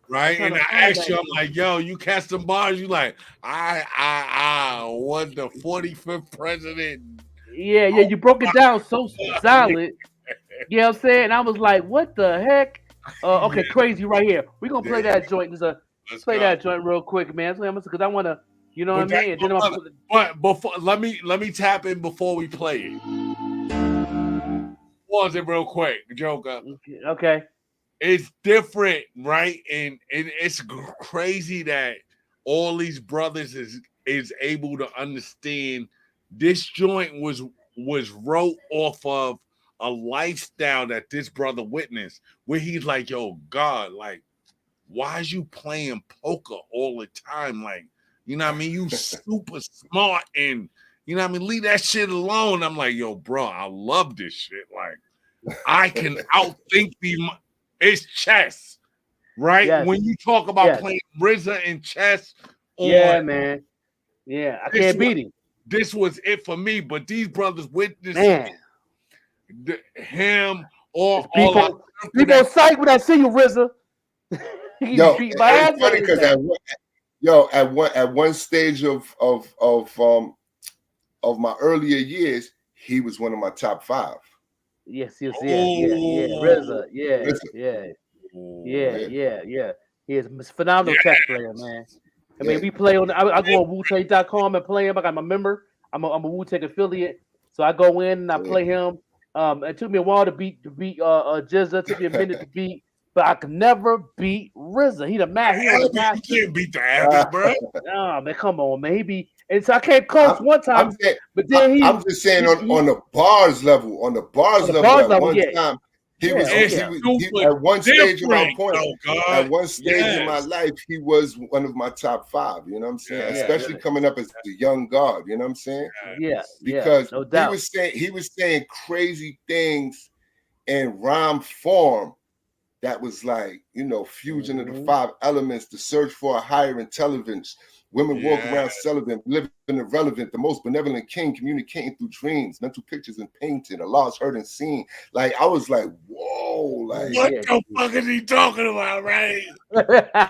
Right, and I asked you, I'm like, yo, you cast some bars. You like, I won the 45th president. Yeah, you broke it down so solid. You know what I'm saying? And I was like, what the heck? Okay, Crazy right here. We're going to play that joint. Let's play that joint real quick, man. Because I want to, you know what I mean? But before, let me tap in before we play it. Pause it real quick, Joker. Okay. It's different, right? And it's crazy that all these brothers is able to understand this joint was wrote off of a lifestyle that this brother witnessed, where he's like, yo, God, like, why is you playing poker all the time? Like, you know what I mean? You super smart and, you know what I mean? Leave that shit alone. I'm like, yo, bro, I love this shit. Like, I can outthink it's chess, right? Yes. When you talk about playing RZA and chess. Man. Yeah, I can't beat him. This was it for me, but these brothers witnessed him or people psych when I see you, RZA. Yo, it's funny because at one stage of my earlier years, he was one of my top 5. Yes, RZA, yeah. He is a phenomenal chess player, man. I mean, we play on. I go on WuTang.com and play him. I got my member. I'm a Wu-Tang affiliate, so I go in and I play him. It took me a while to beat Jizza. It took me a minute to beat, but I could never beat RZA. He the man. You can't beat the average, bro. Nah, man, come on, man. And so I came close one time, but then I'm just saying on the BARZ level, at one time, he was at one stage of my point. At one stage in my life, he was one of my top 5. You know what I'm saying? Especially coming up as the young guard. You know what I'm saying? Because no he was saying crazy things in rhyme form. That was like, you know, fusion of the 5 elements, the search for a higher intelligence. Women walk around celibate, living irrelevant, the most benevolent king, communicating through dreams, mental pictures and painting, Allah's heard and seen. Like, I was like, whoa, like, what the fuck is he talking about, right?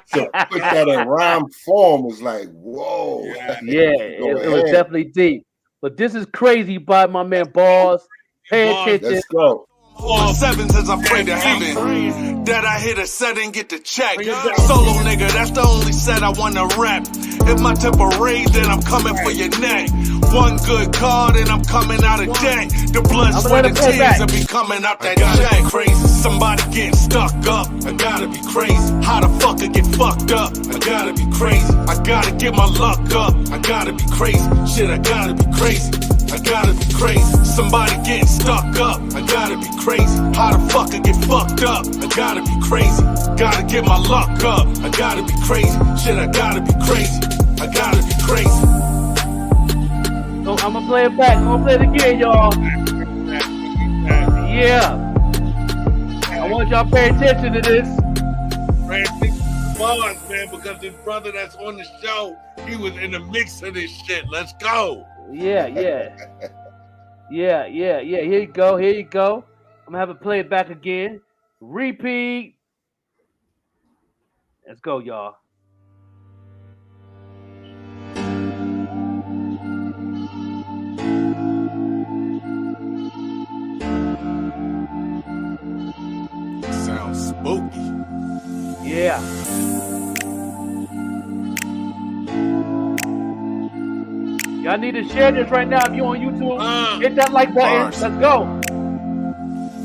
So put that in rhyme form was like, whoa. It was definitely deep. But this is Crazy by my man BARZ. Pay attention. Let's go. All 7s as I pray to heaven that I hit a set and get the check. Solo nigga, that's the only set I wanna rap. If my temper raised, then I'm coming for your neck. One good card and I'm coming out of debt. The blood, sweat, and tears will be coming out that check. Crazy, somebody getting stuck up. I gotta be crazy. How the fuck I get fucked up? I gotta be crazy. I gotta get my luck up. I gotta be crazy. Shit, I gotta be crazy. I gotta be crazy. Somebody getting stuck up. I gotta be crazy. How the fuck I get fucked up? I gotta be crazy. Gotta get my luck up. I gotta be crazy. Shit, I gotta be crazy. I gotta be crazy. So I'm gonna play it back. I'm gonna play it again, y'all. Yeah. I want y'all to pay attention to this. Man, BARZ, man, because this brother that's on the show, he was in the mix of this shit. Let's go. Yeah. Here you go. I'm gonna have it play it back again. Repeat. Let's go, y'all. Sounds spooky. Yeah. Y'all need to share this right now if you're on YouTube. Hit that like button. BARZ. Let's go.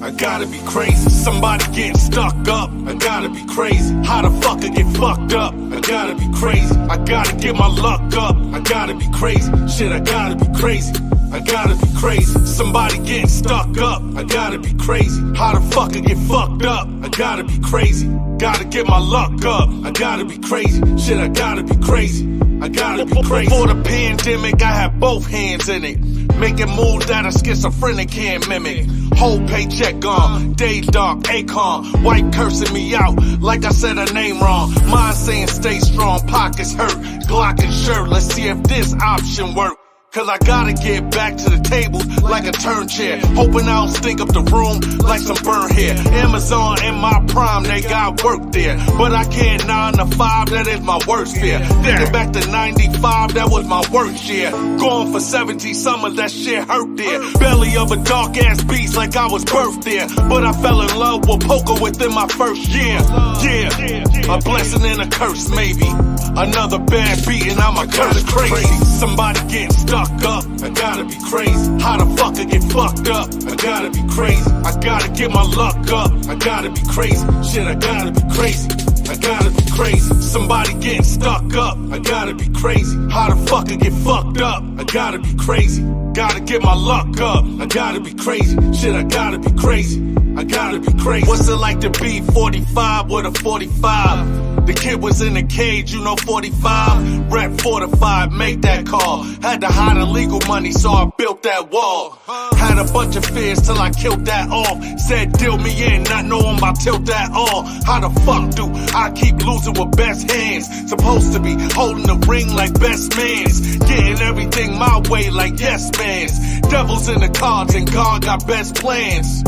I gotta be crazy, somebody getting stuck up. I gotta be crazy, how the fuck I get fucked up? I gotta be crazy, I gotta get my luck up. I gotta be crazy, shit, I gotta be crazy. I gotta be crazy, somebody getting stuck up. I gotta be crazy, how the fuck I get fucked up? I gotta be crazy, gotta get my luck up. I gotta be crazy, shit, I gotta be crazy. I gotta be crazy. Before the pandemic, I had both hands in it, making moves that a schizophrenic can't mimic. Whole paycheck gone, day dark, Akon, white cursing me out like I said her name wrong. Mind saying stay strong, pockets hurt, Glock and shirt. Let's see if this option work. Cause I gotta get back to the table like a turn chair. Hoping I don't stink up the room like some burn hair. Amazon in my prime, they got work there. But I can't 9 to 5, that is my worst fear. Thinking back to 95, that was my worst year. Going for 70 summers, that shit hurt there. Belly of a dark ass beast like I was birthed there. But I fell in love with poker within my first year. Yeah, a blessing and a curse maybe. Another bad beating, I'm a curse crazy. Somebody getting stuck up, I gotta be crazy. How the fuck I get fucked up? I gotta be crazy. I gotta get my luck up. I gotta be crazy. Shit, I gotta be crazy. I gotta be crazy. Somebody getting stuck up. I gotta be crazy. How the fuck I get fucked up? I gotta be crazy. Gotta get my luck up. I gotta be crazy. Shit, I gotta be crazy. I gotta be crazy. What's it like to be 45 with a 45? The kid was in the cage, you know 45. Rep fortified, made that call. Had to hide illegal money, so I built that wall. Had a bunch of fears till I killed that off. Said deal me in, not knowing about tilt that off. How the fuck do I keep losing with best hands? Supposed to be holding the ring like best mans. Getting everything my way like yes mans. Devils in the cards and God got best plans.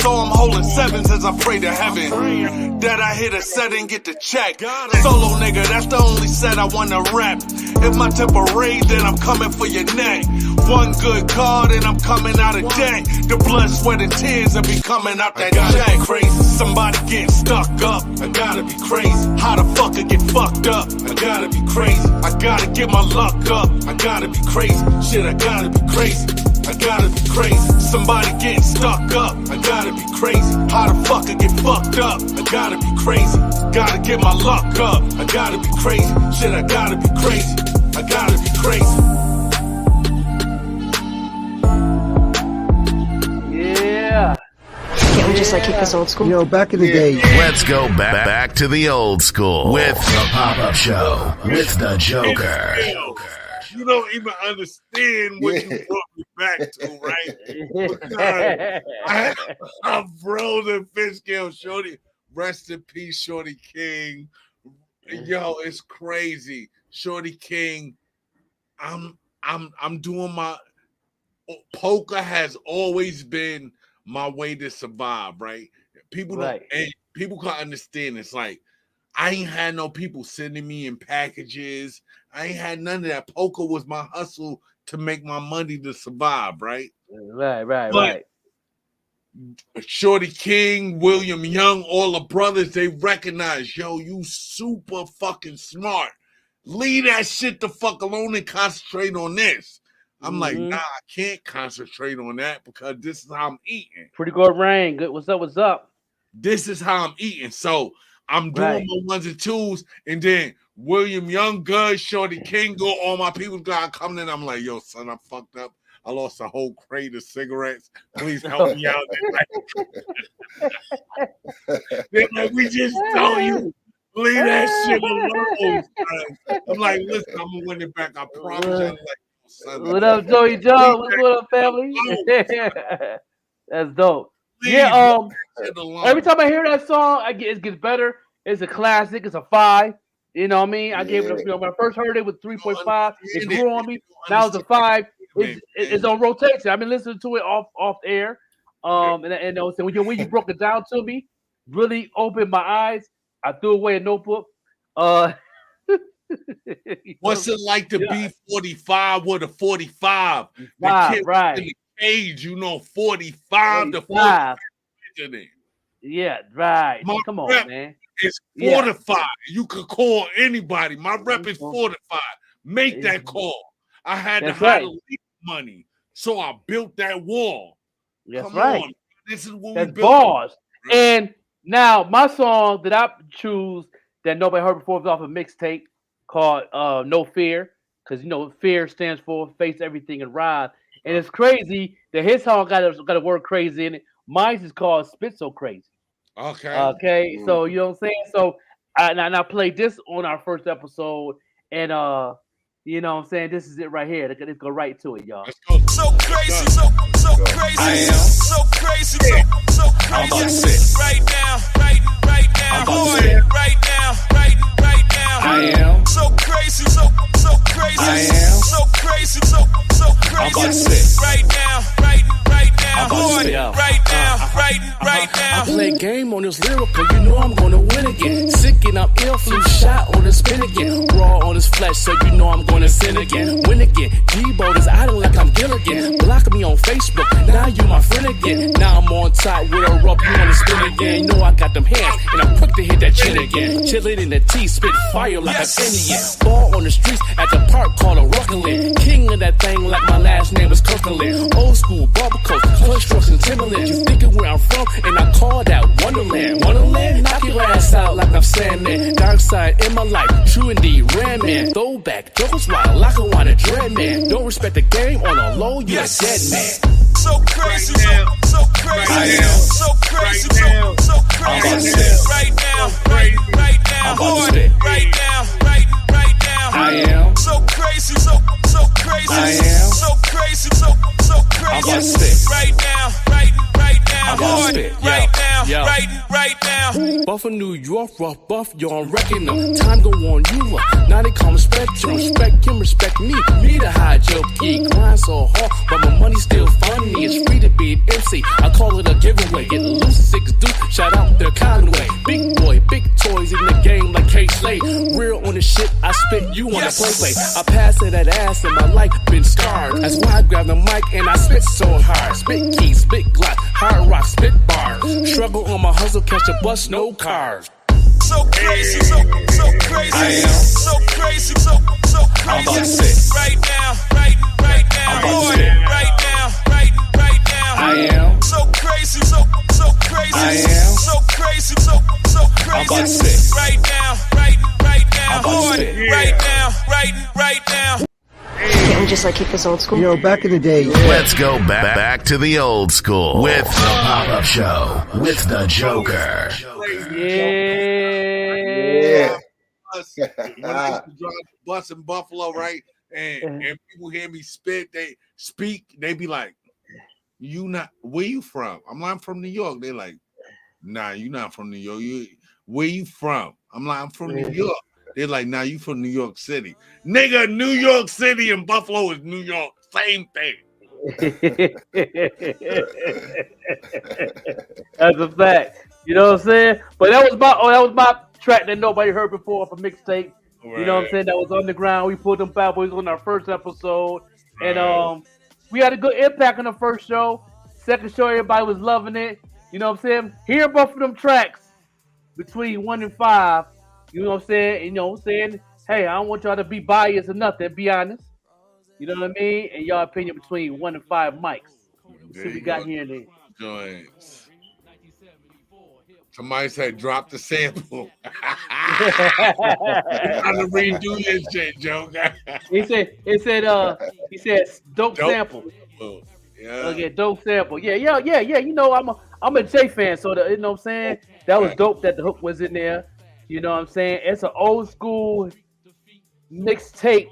So I'm holding sevens as I pray to heaven that I hit a set and get the check. Solo nigga, that's the only set I wanna rap. If my temper raid, then I'm coming for your neck. One good card and I'm coming out of debt. The blood, sweat, and tears will be coming out that check. Crazy, somebody getting stuck up. I gotta be crazy. How the fuck I get fucked up? I gotta be crazy. I gotta get my luck up. I gotta be crazy. Shit, I gotta be crazy. I gotta be crazy. Somebody getting stuck up. I gotta be crazy. How the fuck I get fucked up? I gotta be crazy. Gotta get my luck up. I gotta be crazy. Shit, I gotta be crazy. I gotta be crazy. Yeah. Can't we just like keep this old school? You know, back in the day. Let's go back to the old school with the pop-up show with the Joker. You don't even understand what you brought me back to, right? I'm frozen fish scale, Shorty. Rest in peace, Shorty King. Yo, it's crazy. Shorty King, I'm doing my poker has always been my way to survive, right? People don't and people can't understand. It's like I ain't had no people sending me in packages. I ain't had none of that. Poker was my hustle to make my money to survive, right? Right. Shorty King, William Young, all the brothers, they recognize, yo, you super fucking smart. Leave that shit the fuck alone and concentrate on this. I'm like, nah, I can't concentrate on that because this is how I'm eating. Pretty good rain. Good. What's up? This is how I'm eating. So I'm doing my ones and twos, and then William Young, good, Shorty King, go, all my people got coming in. I'm like, yo, son, I fucked up. I lost a whole crate of cigarettes. Please help me out. They're like, we just told you, leave that shit alone. I'm like, listen, I'm gonna win it back. I promise you. I'm like, What up, Joey Joe? What's going on, family? That's dope. Yeah, every time I hear that song, it gets better. It's a classic. It's a 5. You know what I mean? I gave it when I first heard it with 3.5. It grew on me. Now it's a 5. It's on rotation. I've been listening to it off air. And so when you broke it down to me, really opened my eyes. I threw away a notebook. What's it like to be 45 with a 45? Right. In the cage, 45 to 45. Yeah, right. Come on, man. It's fortified. You could call anybody. My rep is fortified. Make that call. I had to hide money, so I built that wall. That's right. On. This is what That's we built. BARZ. And now my song that I choose that nobody heard before was off a mixtape called No Fear, because fear stands for face everything and ride. And it's crazy that his song got a word crazy in it. Mine is called Spit So Crazy. Okay. So you know what I'm saying? So I played this on our first episode, and you know what I'm saying? This is it right here. Let's go right to it, y'all. So crazy, so crazy, I am. so crazy, so crazy. Right now, right now, boy, right now, right now. I am. So crazy, so crazy. I am. So crazy, so crazy. Right now, right now, boy, right now, right now. I play game on this lyrical, I'm gonna win again. Sick and I'm ill, flu shot on the spin again. Raw on his flesh, so I'm gonna sin again. Win again. G-Boat is idle like I'm Gilligan. Blocking me on Facebook, now you my friend again. Now I'm on top with a rope, you wanna spin again. I got them hands, and I'm quick to hit that chin again. Chillin' in the tea, spit fire like an Indian. Ball on the streets at the park, call a Rucklin. King of that thing like my last name is Kirkland. Old school, barber coat, clutch strokes and Timberland. You thinking where I'm from, and I call that Wonderland. Wonderland, knock your ass out like I'm Sandman. Dark side in my life, true indeed, Ram Man. Throwback, Joker's wild, like I want a dread man. Don't respect the game on a low, you a dead man. So crazy, so crazy, I am. so crazy, so crazy. Right now, right now, boy, right now, right now. I am. So crazy, so crazy, I am. so crazy, so crazy. Right now, right now, boy, right now, right now. Buff of New York, rough buff, yo, I'm wrecking them. Time go on you up, now they call me Spectrum. Respect him, respect me the high joke geek. Grind so hard, but my money still funny. It's free to be an MC, I call it a giveaway. Get loose, 6 Duke, shout out the Conway. Big boy, big toys in the game like K-Slade. Real on the shit, I spit you on the play. I pass it that ass and my life been scarred. That's why I grab the mic and I spit so hard. Spit keys, spit glock, hard rock, spit bars. Struggle on my hustle, catch a bus, no cars. So crazy, so crazy, I am. so crazy, so I'm about to crazy. spit. Right now, right now, I'm about to boy, spit. right now, right now. I am. So crazy, so crazy, I am. so crazy, so I'm about to crazy. spit. Right now, right I'm now, about to boy, spit. right now, right now. Can't we just keep this old school? Back in the day. Let's go back to the old school with the pop-up show with the Joker. Yeah. When I used to drive the bus in Buffalo, right? And people hear me spit, they be like, where you from? I'm from New York. They're like, nah, you not from New York. Where you from? I'm from New York. They're like, nah, you from New York City. Nigga, New York City and Buffalo is New York. Same thing. That's a fact. You know what I'm saying? But that was my track that nobody heard before off a mixtape. Right. You know what I'm saying? That was underground. We put them bad boys on our first episode. Right. And we had a good impact on the first show. Second show, everybody was loving it. You know what I'm saying? Hear both of them tracks between 1 and 5. You know what I'm saying? You know what I'm saying? Hey, I don't want y'all to be biased or nothing. Be honest. You know what I mean? And y'all opinion between 1 and 5 mics. See what we got here and there. Joints. Somebody said, drop the sample. I'm trying to redo this shit, Joker. He said, dope sample. Yeah. Okay, dope sample. Yeah. You know, I'm a J fan, so you know what I'm saying? That was dope that the hook was in there. You know what I'm saying? It's an old school mixtape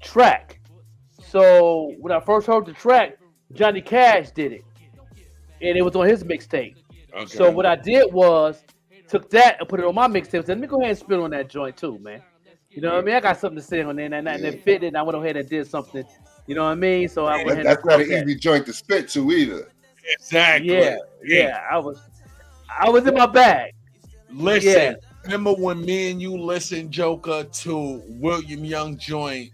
track. So when I first heard the track, Johnny Cash did it, and it was on his mixtape. Okay. So what I did was took that and put it on my mixtape. Said, let me go ahead and spit on that joint too, man. You know what I mean? I got something to say on there, and that fit it. And I went ahead and did something. You know what I mean? So I went ahead. That's not an easy joint to spit to either. Exactly. Yeah. I was in my bag. Listen, remember when me and you listened, Joker, to William Young joint?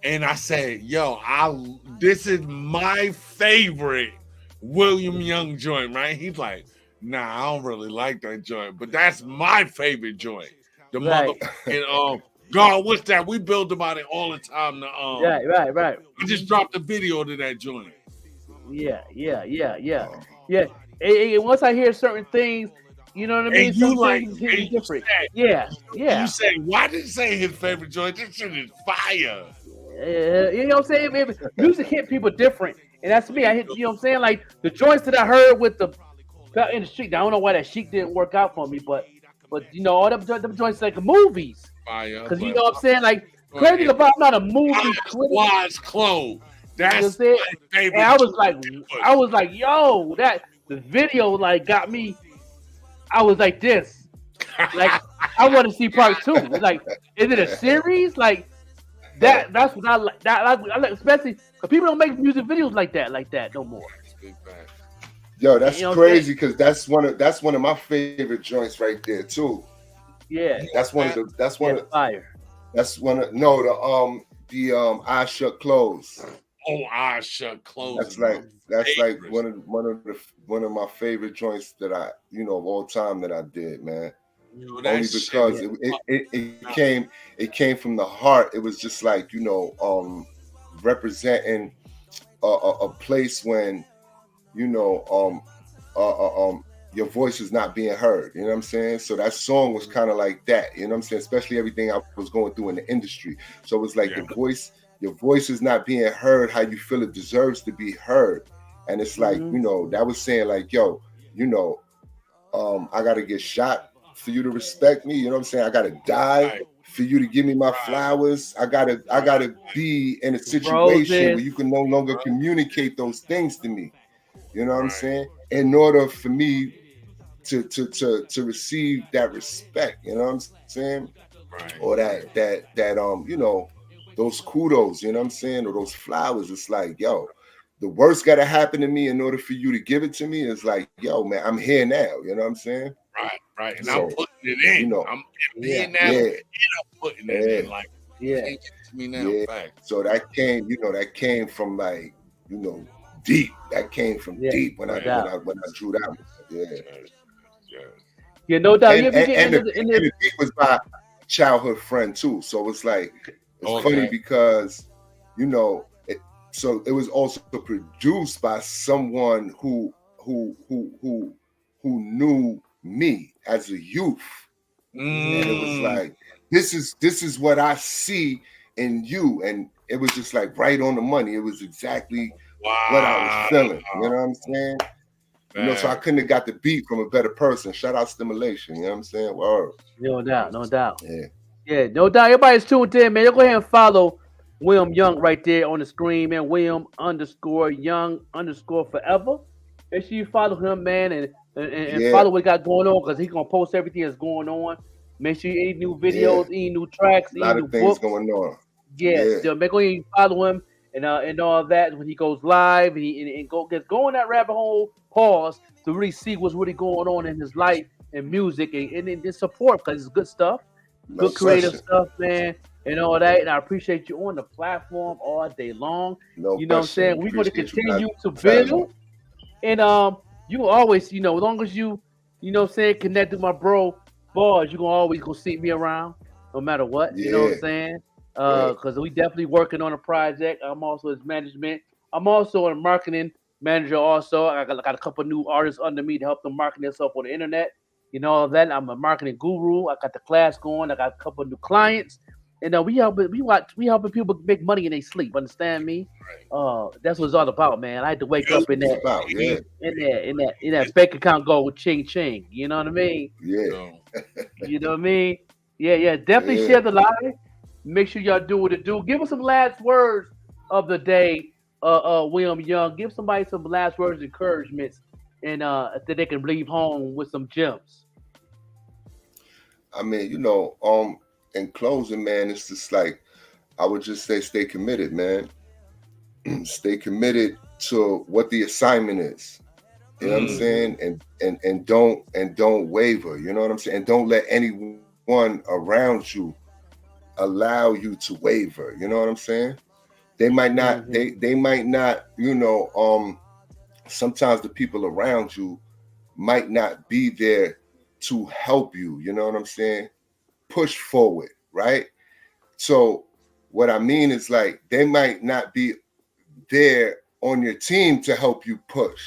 And I said, yo, this is my favorite William Young joint, right? He's like, nah, I don't really like that joint, but that's my favorite joint. The motherfucking God, what's that? We build about it all the time. Right. I just dropped a video to that joint. Yeah. And once I hear certain things, you know what I mean? And you like different. Yeah. You say, why did he say his favorite joint? This shit is fire. You know what I'm saying? Maybe music hit people different, and that's me. I hit, you know what I'm saying? Like the joints that I heard with the in the street. I don't know why that Chic didn't work out for me, but you know, all them joints like movies. Because you know what I'm saying? Like crazy about I'm not a movie critic. Wise clothes. That's you know my favorite. And I was like, yo, that the video like got me. I was like this, like I want to see part 2. It's like, is it a series? Like that. That's what I like. I like, especially because people don't make music videos like that no more. Yo, that's crazy because that's one of my favorite joints right there too. Yeah, that's one of fire. That's one of the I Shut Close. Oh, I Shut Close. That's like one of my favorite joints that I of all time that I did, man. Only because it came from the heart. It was just like representing a place when your voice is not being heard. You know what I'm saying? So that song was kind of like that. You know what I'm saying? Especially everything I was going through in the industry. So it was like your voice is not being heard how you feel it deserves to be heard. And it's like, that was saying like, yo, I got to get shot for you to respect me. You know what I'm saying? I got to die for you to give me my flowers. I gotta be in a situation where you can no longer communicate those things to me. You know what I'm saying? In order for me to receive that respect, you know what I'm saying? Right. Or that those kudos, you know what I'm saying? Or those flowers. It's like, yo, the worst gotta happen to me in order for you to give it to me. It's like, yo, man, I'm here now. You know what I'm saying? Right. And so, I'm putting it in. I'm here now. And I'm putting it in. Like, you can't get to me now. Yeah. So that came from like, deep. That came from deep when I drew that one. Yeah, no doubt. And the beat was my childhood friend too. So it's like funny because so it was also produced by someone who knew me as a youth. And it was like, this is what I see in you. And it was just like right on the money. It was exactly what I was feeling. You know what I'm saying? So I couldn't have got the beat from a better person. Shout out Stimulation. You know what I'm saying? Word. No doubt. Yeah, no doubt. Everybody's tuned in, man. You go ahead and follow William Young right there on the screen, man. William_Young_forever. Make sure you follow him, man, and follow what he got going on, because he's gonna post everything that's going on. Make sure you any new videos, any new tracks, any new things books going on. So make sure you follow him and all that when he goes live and go in that rabbit hole. Pause to really see what's really going on in his life and music and support, because it's good stuff, good creative stuff, man, and all that. And I appreciate you on the platform all day long. You know what I'm saying? We're going to continue to build. And you always, as long as you know what I'm saying, connect with my bro BARZ, you're gonna always go see me around, no matter what. You know what I'm saying? Because we definitely working on a project. I'm also his management. I'm also a marketing manager. Also, I got a couple new artists under me to help them market themselves on the internet. All that. I'm a marketing guru. I got the class going. I got a couple new clients. And we helping people make money in their sleep. Understand me? That's what it's all about, man. I had to wake up in that in that bank account go with ching ching. You know what I mean? Yeah. You know what I mean? Yeah. Definitely share the live. Make sure y'all do what it do. Give us some last words of the day, William Young. Give somebody some last words of encouragement, and that they can leave home with some gems. I mean, in closing, man, it's just like I would just say, stay committed, man. Stay committed to what the assignment is. You know what I'm saying? And don't waver. You know what I'm saying? And don't let anyone around you allow you to waver. You know what I'm saying? They might not. They might not. Sometimes the people around you might not be there to help you. You know what I'm saying? Push forward, right? So what I mean is, like, they might not be there on your team to help you push.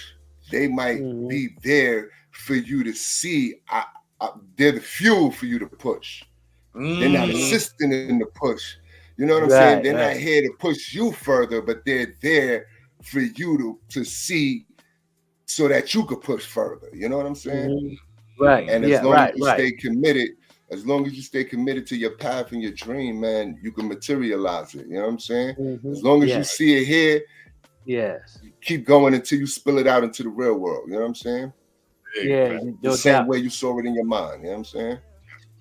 They might be there for you to see. They're the fuel for you to push. They're not assisting in the push. You know what I'm saying? They're not here to push you further, but they're there for you to see so that you could push further. You know what I'm saying? Right. And as long as you stay committed, as long as you stay committed to your path and your dream, man, you can materialize it. You know what I'm saying? As long as you see it here, keep going until you spill it out into the real world. You know what I'm saying? Yeah, the same way you saw it in your mind. You know what I'm saying?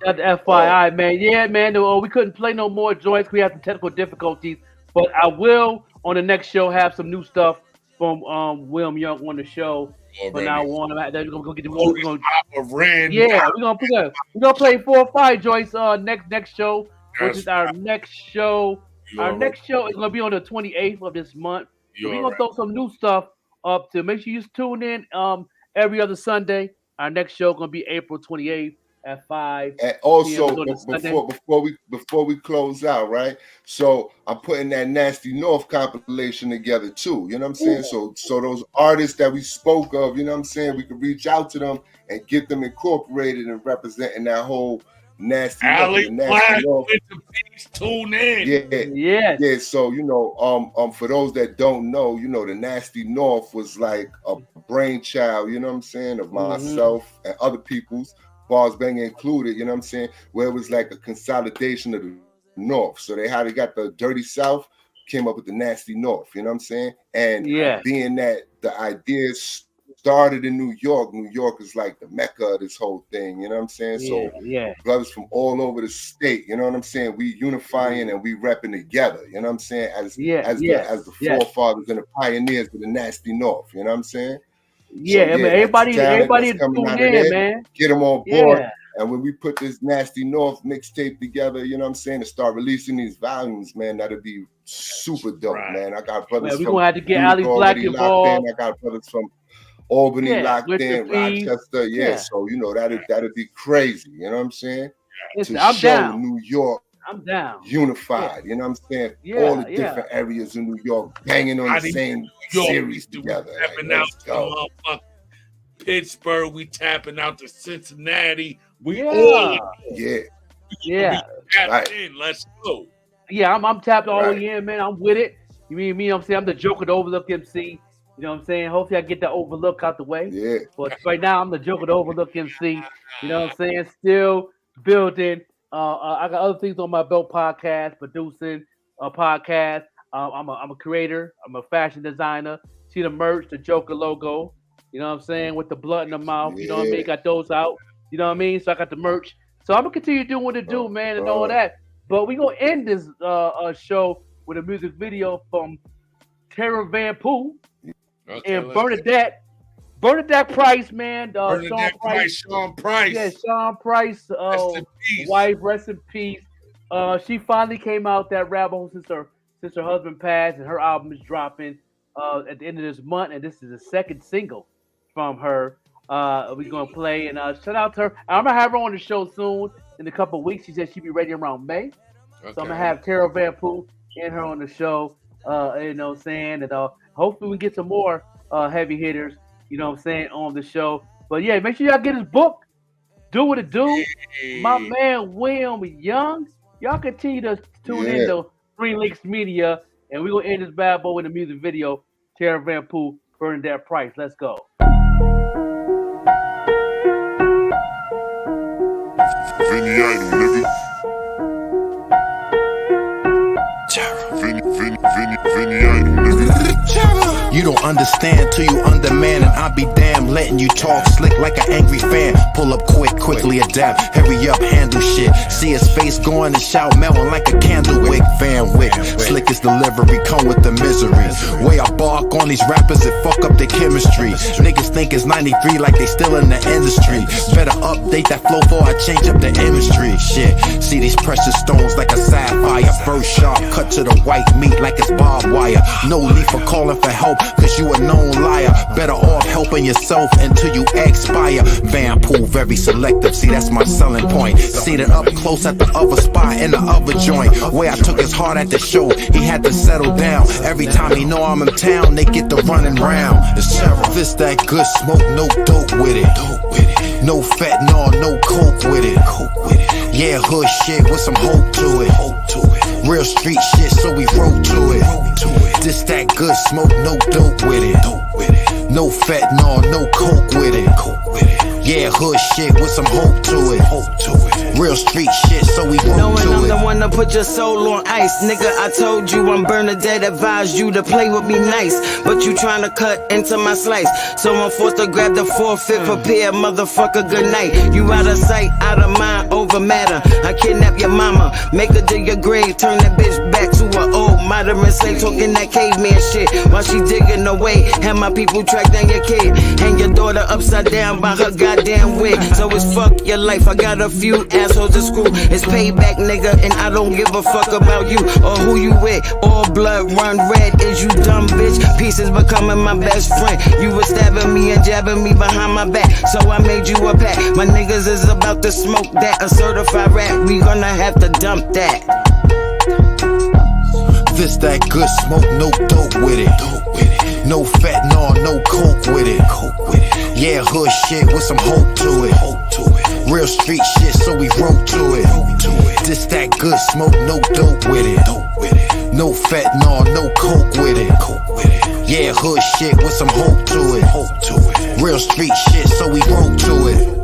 That's FYI, man. Yeah, man. We couldn't play no more joints. We had some technical difficulties, but I will on the next show have some new stuff from William Young on the show. But now we're gonna get the we're gonna play 4 or 5 joints next show, which is our next show. Our next show is gonna be on the 28th of this month. We're gonna throw some new stuff up to. Make sure you tune in every other Sunday. Our next show gonna be April 28th at 5. And also, before we close out, right? So I'm putting that Nasty North compilation together too. You know what I'm saying? So those artists that we spoke of, you know what I'm saying, we could reach out to them and get them incorporated and representing that whole Nasty North. Tune in. Yeah. So for those that don't know, the Nasty North was like a brainchild, you know what I'm saying, of myself and other people's. BARZ BANGA included, you know what I'm saying, where it was like a consolidation of the North. So they got the Dirty South, came up with the Nasty North, you know what I'm saying? And being that the ideas started in New York is like the mecca of this whole thing, you know what I'm saying? So brothers from all over the state, you know what I'm saying, we unifying and we repping together, you know what I'm saying, as the forefathers and the pioneers of the Nasty North, you know what I'm saying? Yeah, I mean, everybody tune in, man. Get them on board. And when we put this Nasty North mixtape together, you know what I'm saying, to start releasing these volumes, man, that'll be super dope, man. I got brothers we're gonna have to get Ali Black involved. I got brothers from Albany locked in, Rochester. So that'd be crazy. You know what I'm saying? Listen, to I'm show down. New York. I'm down. Unified, you know what I'm saying? All the different areas in New York banging on the same series together. Let's go. Pittsburgh, we tapping out to Cincinnati. We right. Let's go. Yeah, I'm tapped all the way in, man. I'm with it. You mean me? I'm saying I'm the Joker, the Overlook MC. You know what I'm saying? Hopefully I get that Overlook out the way. Yeah. But right now I'm the Joker, the Overlook MC. You know what I'm saying? Still building. I got other things on my belt: podcast, producing a podcast. I'm a creator. I'm a fashion designer. See the merch, the Joker logo. You know what I'm saying? With the blood in the mouth. You know what I mean? Got those out. You know what I mean? So I got the merch. So I'm gonna continue doing what it do, man, and all that. But we gonna end this show with a music video from Tara Van Poo and Bernadette. Bernadette Price, man. Sean Price. Yeah, Sean Price. Wife, rest in peace. She finally came out that rabbit hole since her husband passed, and her album is dropping at the end of this month, and this is the second single from her. We're gonna play, and shout out to her. I'm gonna have her on the show soon in a couple of weeks. She said she'd be ready around May. So I'm gonna have Tara Van Poo and her on the show. You know what I'm saying? And hopefully we get some more heavy hitters, you know what I'm saying, on the show. But yeah, make sure y'all get his book. Do what it do. My man William Young. Y'all continue to tune in to Green Lynx Media, and we're gonna end this bad boy with a music video. Tara Van Poo, Bernadette Price. Let's go. Vinny Idol, nigga. You don't understand till you underman, and I be damn letting you talk slick like an angry fan. Pull up quickly adapt, hurry up, handle shit. See his face going and shout, melting like a candle wick. Van Wick, slick as delivery, come with the misery. Way I bark on these rappers, it fuck up their chemistry. Niggas think it's 93 like they still in the industry. Better update that flow before I change up the imagery. Shit, see these precious stones like a sapphire. First sharp cut to the white meat like it's barbed wire. No need for calling for help, cause you a known liar. Better off helping yourself until you expire. Van Pool very selective, see that's my selling point. Seated up close at the other spot in the other joint. Way I took his heart at the show, he had to settle down. Every time he know I'm in town, they get the running round. It's terror. This that good smoke, no dope with it. No fentanyl, no coke with it. Yeah, hood shit with some hope to it. Real street shit, so we wrote to it. This that good smoke, no dope with it. No fentanyl, no coke with it. Yeah, hood shit with some hope to it. Real street shit, so we wrote Knowing to I'm it. the one to put your soul on ice. Nigga, I told you I'm Bernadette, advised you to play with me nice. But you tryna cut into my slice. So I'm forced to grab the forfeit, prepare motherfucker good night. You out of sight, out of mind, over matter. I kidnap your mama, make her dig your grave, turn that bitch back to an old modern slave, talking that caveman shit. While she digging away, have my people track down your kid. Hang your daughter upside down by her goddamn wig. So it's fuck your life, I got a few assholes to screw. It's payback, nigga, and I don't give a fuck about you or who you with. All blood run red, is you dumb bitch? Pieces becoming my best friend. You was stabbing me and jabbing me behind my back, so I made you a pack. My niggas is about to smoke that, a certified rat. We gonna have to dump that. This that good smoke, no dope with it. No fentanyl, no coke with it. Yeah, hood shit with some hope to it. Real street shit, so we wrote to it. This that good smoke, no dope with it. No fentanyl, no coke with it. Yeah, hood shit with some hope to it. Real street shit, so we wrote to it.